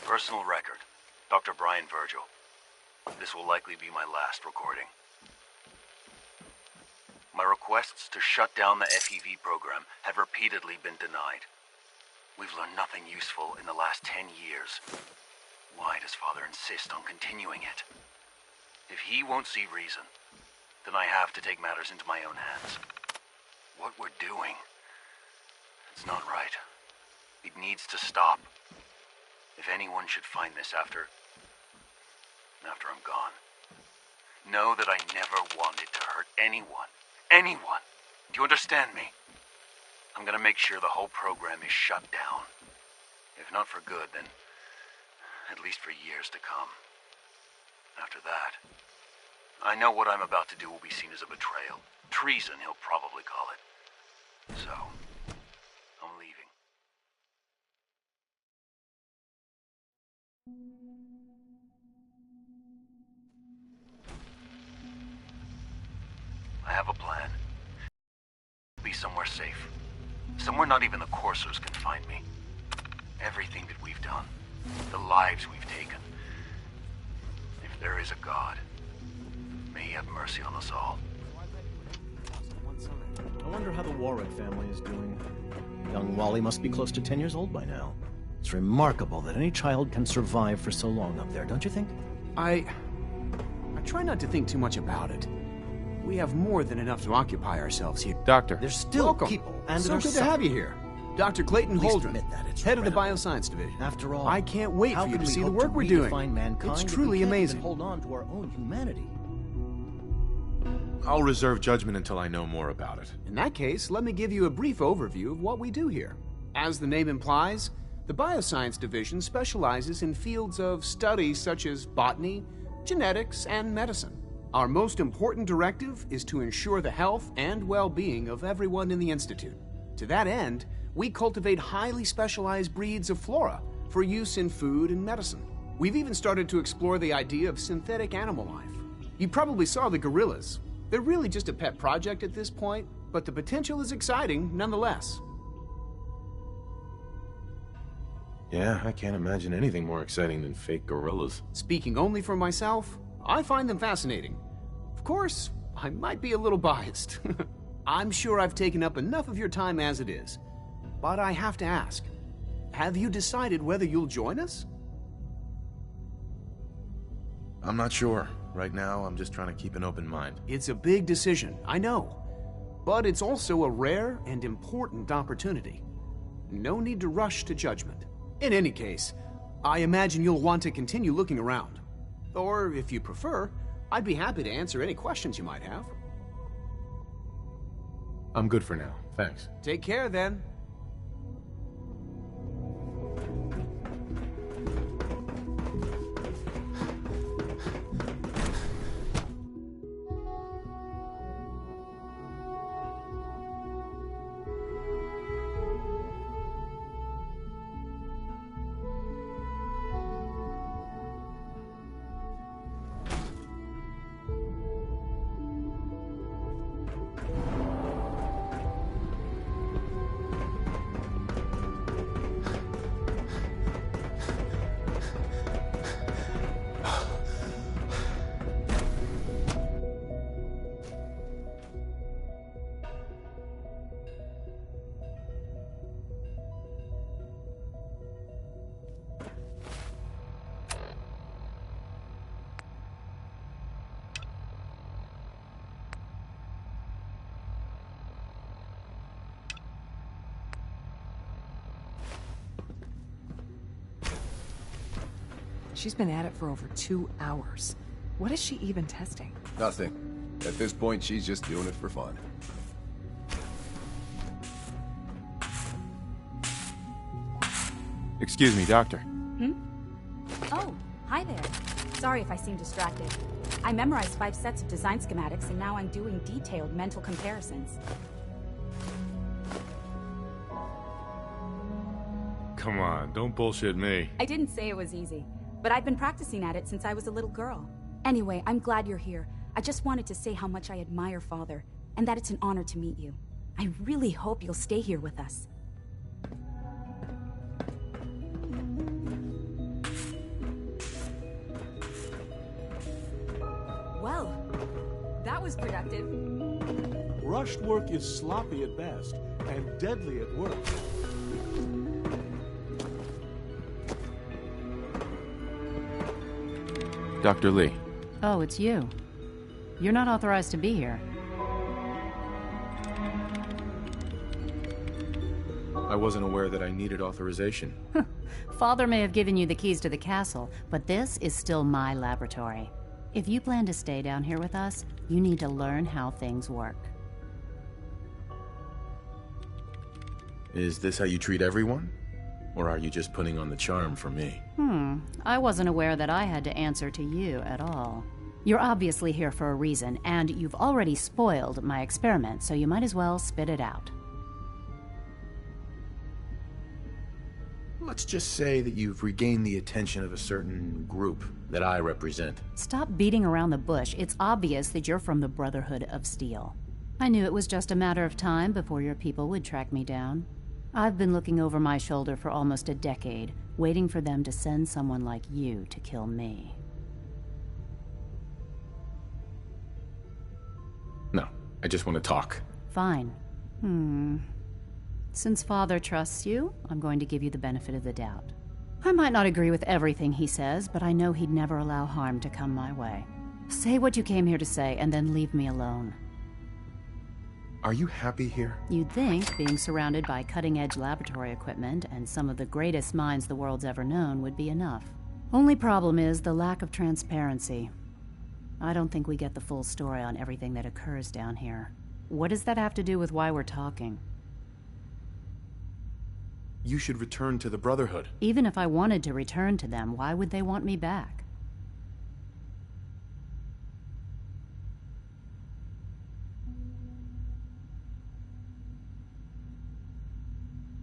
Personal record. Dr. Brian Virgil. This will likely be my last recording. My requests to shut down the FEV program have repeatedly been denied. We've learned nothing useful in the last 10 years. Why does Father insist on continuing it? If he won't see reason, then I have to take matters into my own hands. What we're doing, it's not right. It needs to stop. If anyone should find this after I'm gone, know that I never wanted to hurt anyone. Anyone! Do you understand me? I'm gonna make sure the whole program is shut down. If not for good, then at least for years to come. After that, I know what I'm about to do will be seen as a betrayal. Treason, he'll probably call it. So, I'm leaving. I have a plan. Be somewhere safe. Somewhere not even the Coursers can find me. Everything that we've done, the lives we've taken. If there is a God, may he have mercy on us all. I wonder how the Warwick family is doing. Young Wally must be close to 10 years old by now. It's remarkable that any child can survive for so long up there, don't you think? I try not to think too much about it. We have more than enough to occupy ourselves here. Doctor. There's still Welcome. people, and so they're good to have you suffering. here. Dr. Clayton Please Holdren, admit that, it's head of the incredible. Bioscience Division. After all, I can't wait how for you can to we see the hope work to we're doing. redefine mankind It's if we truly can't even amazing. hold on to our own humanity. I'll reserve judgment until I know more about it. In that case, let me give you a brief overview of what we do here. As the name implies, the Bioscience Division specializes in fields of study such as botany, genetics, and medicine. Our most important directive is to ensure the health and well-being of everyone in the Institute. To that end, we cultivate highly specialized breeds of flora for use in food and medicine. We've even started to explore the idea of synthetic animal life. You probably saw the gorillas. They're really just a pet project at this point, but the potential is exciting nonetheless. Yeah, I can't imagine anything more exciting than fake gorillas. Speaking only for myself, I find them fascinating. Of course, I might be a little biased. I'm sure I've taken up enough of your time as it is. But I have to ask, have you decided whether you'll join us? I'm not sure. Right now, I'm just trying to keep an open mind. It's a big decision, I know. But it's also a rare and important opportunity. No need to rush to judgment. In any case, I imagine you'll want to continue looking around. Or, if you prefer, I'd be happy to answer any questions you might have. I'm good for now. Thanks. Take care, then. She's been at it for over 2 hours. What is she even testing? Nothing. At this point, she's just doing it for fun. Excuse me, Doctor. Oh, hi there. Sorry if I seem distracted. I memorized 5 sets of design schematics, and now I'm doing detailed mental comparisons. Come on, don't bullshit me. I didn't say it was easy, but I've been practicing at it since I was a little girl. Anyway, I'm glad you're here. I just wanted to say how much I admire Father, and that it's an honor to meet you. I really hope you'll stay here with us. Well, that was productive. Rushed work is sloppy at best, and deadly at worst. Dr. Lee. Oh, it's you. You're not authorized to be here. I wasn't aware that I needed authorization. Father may have given you the keys to the castle, but this is still my laboratory. If you plan to stay down here with us, you need to learn how things work. Is this how you treat everyone? Or are you just putting on the charm for me? I wasn't aware that I had to answer to you at all. You're obviously here for a reason, and you've already spoiled my experiment, so you might as well spit it out. Let's just say that you've regained the attention of a certain group that I represent. Stop beating around the bush. It's obvious that you're from the Brotherhood of Steel. I knew it was just a matter of time before your people would track me down. I've been looking over my shoulder for almost a decade, waiting for them to send someone like you to kill me. No, I just want to talk. Fine. Since Father trusts you, I'm going to give you the benefit of the doubt. I might not agree with everything he says, but I know he'd never allow harm to come my way. Say what you came here to say, and then leave me alone. Are you happy here? You'd think being surrounded by cutting-edge laboratory equipment and some of the greatest minds the world's ever known would be enough. Only problem is the lack of transparency. I don't think we get the full story on everything that occurs down here. What does that have to do with why we're talking? You should return to the Brotherhood. Even if I wanted to return to them, why would they want me back?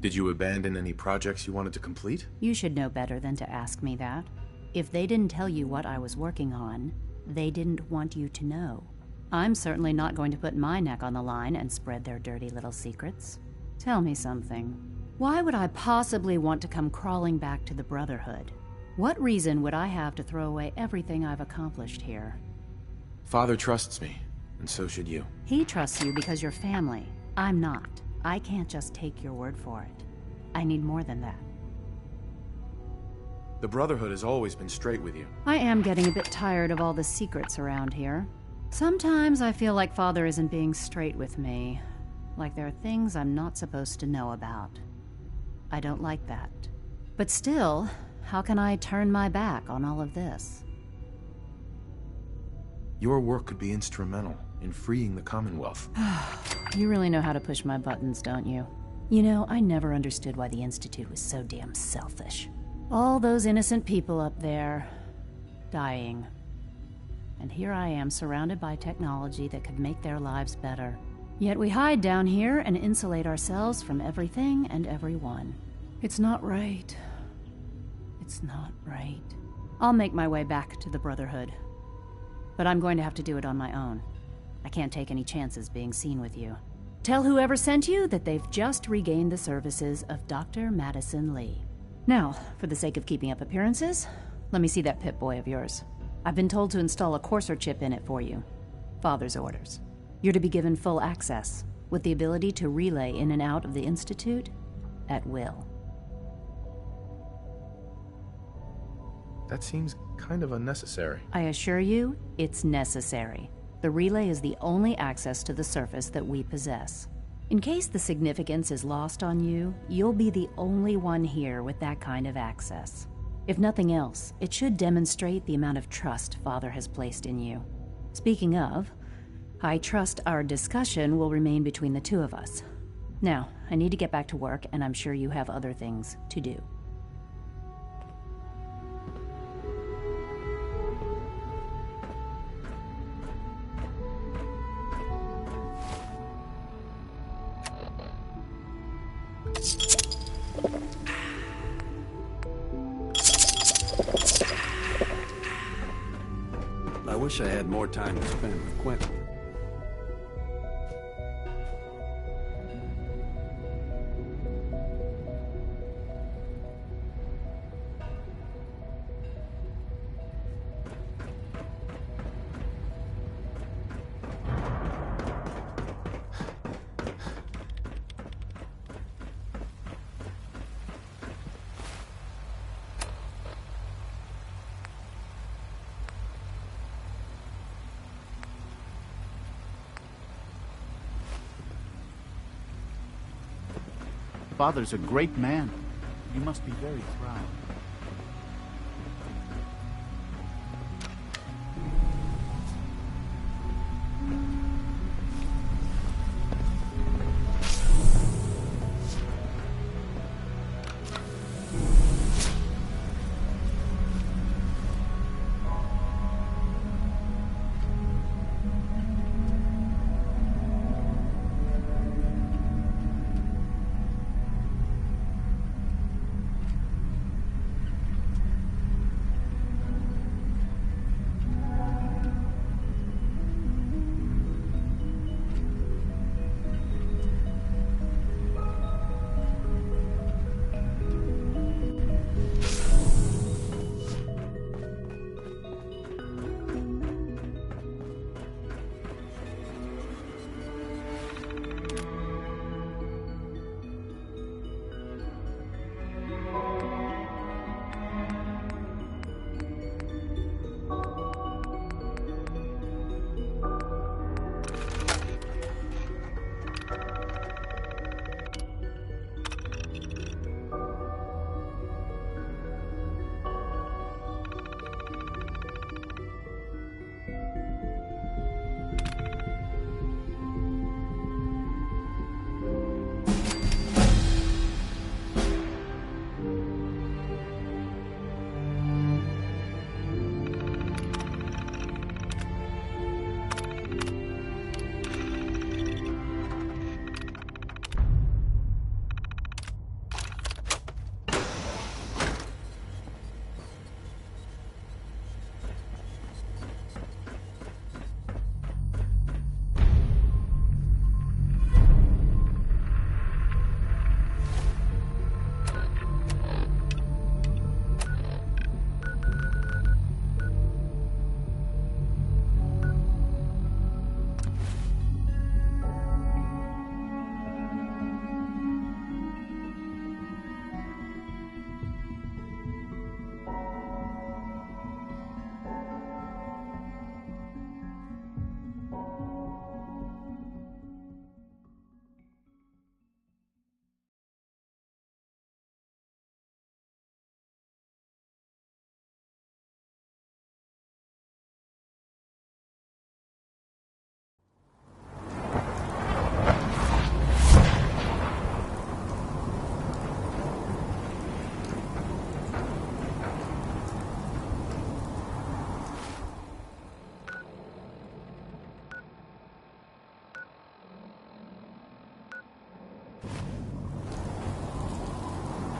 Did you abandon any projects you wanted to complete? You should know better than to ask me that. If they didn't tell you what I was working on, they didn't want you to know. I'm certainly not going to put my neck on the line and spread their dirty little secrets. Tell me something. Why would I possibly want to come crawling back to the Brotherhood? What reason would I have to throw away everything I've accomplished here? Father trusts me, and so should you. He trusts you because you're family. I'm not. I can't just take your word for it. I need more than that. The Brotherhood has always been straight with you. I am getting a bit tired of all the secrets around here. Sometimes I feel like Father isn't being straight with me. Like there are things I'm not supposed to know about. I don't like that. But still, how can I turn my back on all of this? Your work could be instrumental in freeing the Commonwealth. You really know how to push my buttons, don't you? You know, I never understood why the Institute was so damn selfish. All those innocent people up there, dying. And here I am, surrounded by technology that could make their lives better. Yet we hide down here and insulate ourselves from everything and everyone. It's not right. It's not right. I'll make my way back to the Brotherhood. But I'm going to have to do it on my own. I can't take any chances being seen with you. Tell whoever sent you that they've just regained the services of Dr. Madison Lee. Now, for the sake of keeping up appearances, let me see that Pip-Boy of yours. I've been told to install a courser chip in it for you. Father's orders. You're to be given full access, with the ability to relay in and out of the Institute at will. That seems kind of unnecessary. I assure you, it's necessary. The relay is the only access to the surface that we possess. In case the significance is lost on you, you'll be the only one here with that kind of access. If nothing else, it should demonstrate the amount of trust Father has placed in you. Speaking of, I trust our discussion will remain between the two of us. Now, I need to get back to work, and I'm sure you have other things to do. Wish I had more time to spend with Quentin. Father's a great man. You must be very proud.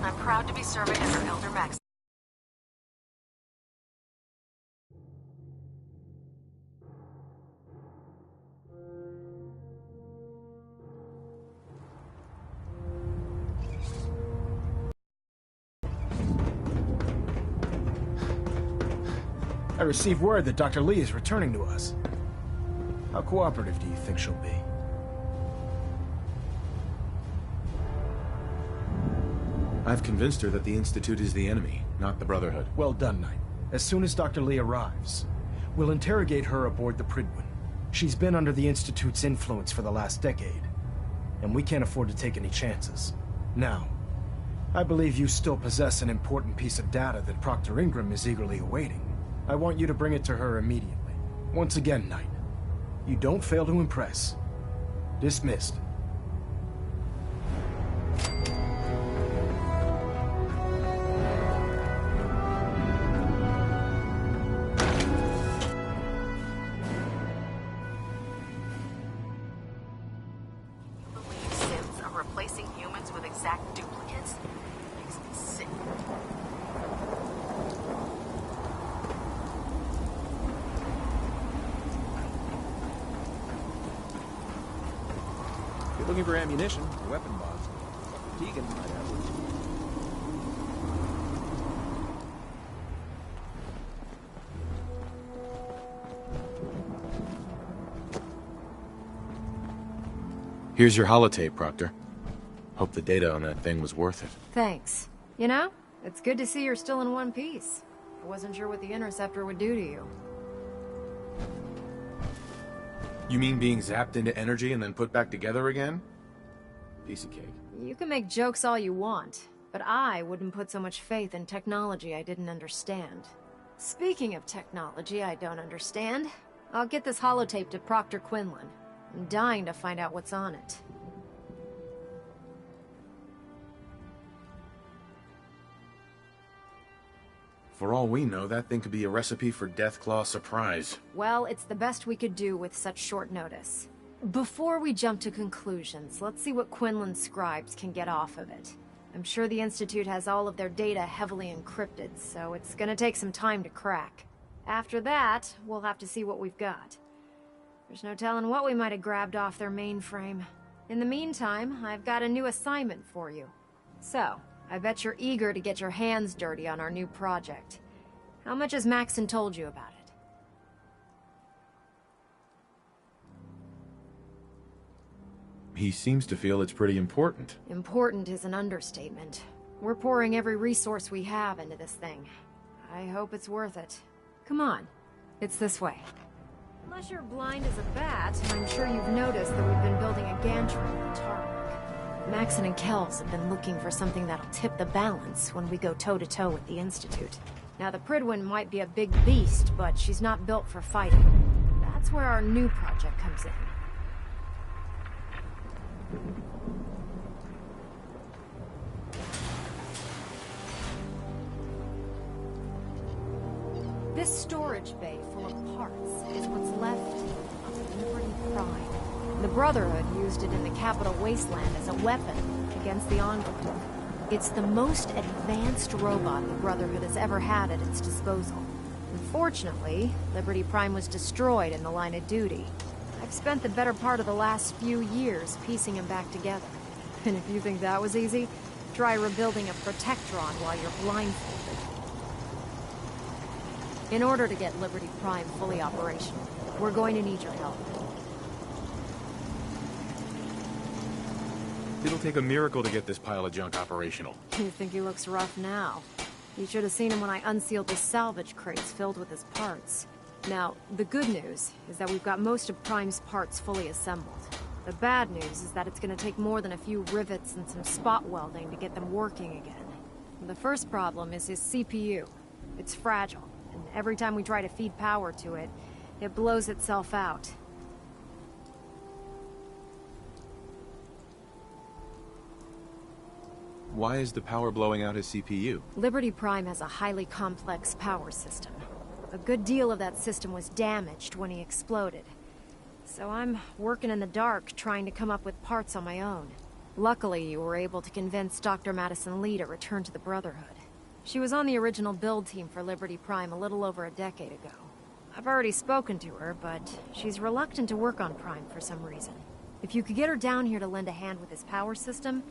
I'm proud to be serving under Elder Max. I received word that Dr. Lee is returning to us. How cooperative do you think she'll be? I've convinced her that the Institute is the enemy, not the Brotherhood. Well done, Knight. As soon as Dr. Lee arrives, we'll interrogate her aboard the Prydwen. She's been under the Institute's influence for the last decade, and we can't afford to take any chances. Now, I believe you still possess an important piece of data that Proctor Ingram is eagerly awaiting. I want you to bring it to her immediately. Once again, Knight, you don't fail to impress. Dismissed. you're looking for ammunition, or weapon mods, Tegan might have one. Here's your holotape, Proctor. Hope the data on that thing was worth it. Thanks. You know, it's good to see you're still in one piece. I wasn't sure what the Interceptor would do to you. You mean being zapped into energy and then put back together again? Piece of cake. You can make jokes all you want, but I wouldn't put so much faith in technology I didn't understand. Speaking of technology I don't understand, I'll get this holotape to Proctor Quinlan. I'm dying to find out what's on it. For all we know, that thing could be a recipe for Deathclaw surprise. Well, it's the best we could do with such short notice. Before we jump to conclusions, let's see what Quinlan's scribes can get off of it. I'm sure the Institute has all of their data heavily encrypted, so it's gonna take some time to crack. After that, we'll have to see what we've got. There's no telling what we might have grabbed off their mainframe. In the meantime, I've got a new assignment for you. So, I bet you're eager to get your hands dirty on our new project. How much has Maxon told you about it? He seems to feel it's pretty important. Important is an understatement. We're pouring every resource we have into this thing. I hope it's worth it. Come on. It's this way. Unless you're blind as a bat, I'm sure you've noticed that we've been building a gantry in the tarmac. Maxon and Kells have been looking for something that'll tip the balance when we go toe-to-toe with the Institute. Now, the Pridwin might be a big beast, but she's not built for fighting. That's where our new project comes in. This storage bay full of parts is what's left of Liberty Prime. The Brotherhood used it in the Capital Wasteland as a weapon against the Enclave. It's the most advanced robot the Brotherhood has ever had at its disposal. Unfortunately, Liberty Prime was destroyed in the line of duty. I've spent the better part of the last few years piecing him back together. And if you think that was easy, try rebuilding a Protectron while you're blindfolded. In order to get Liberty Prime fully operational, we're going to need your help. It'll take a miracle to get this pile of junk operational. You think he looks rough now? You should have seen him when I unsealed the salvage crates filled with his parts. Now, the good news is that we've got most of Prime's parts fully assembled. The bad news is that it's gonna take more than a few rivets and some spot welding to get them working again. The first problem is his CPU. It's fragile, and every time we try to feed power to it, it blows itself out. Why is the power blowing out his CPU? Liberty Prime has a highly complex power system. A good deal of that system was damaged when he exploded. So I'm working in the dark, trying to come up with parts on my own. Luckily, you were able to convince Dr. Madison Lee to return to the Brotherhood. She was on the original build team for Liberty Prime a little over a decade ago. I've already spoken to her, but she's reluctant to work on Prime for some reason. If you could get her down here to lend a hand with his power system,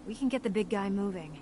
we can get the big guy moving.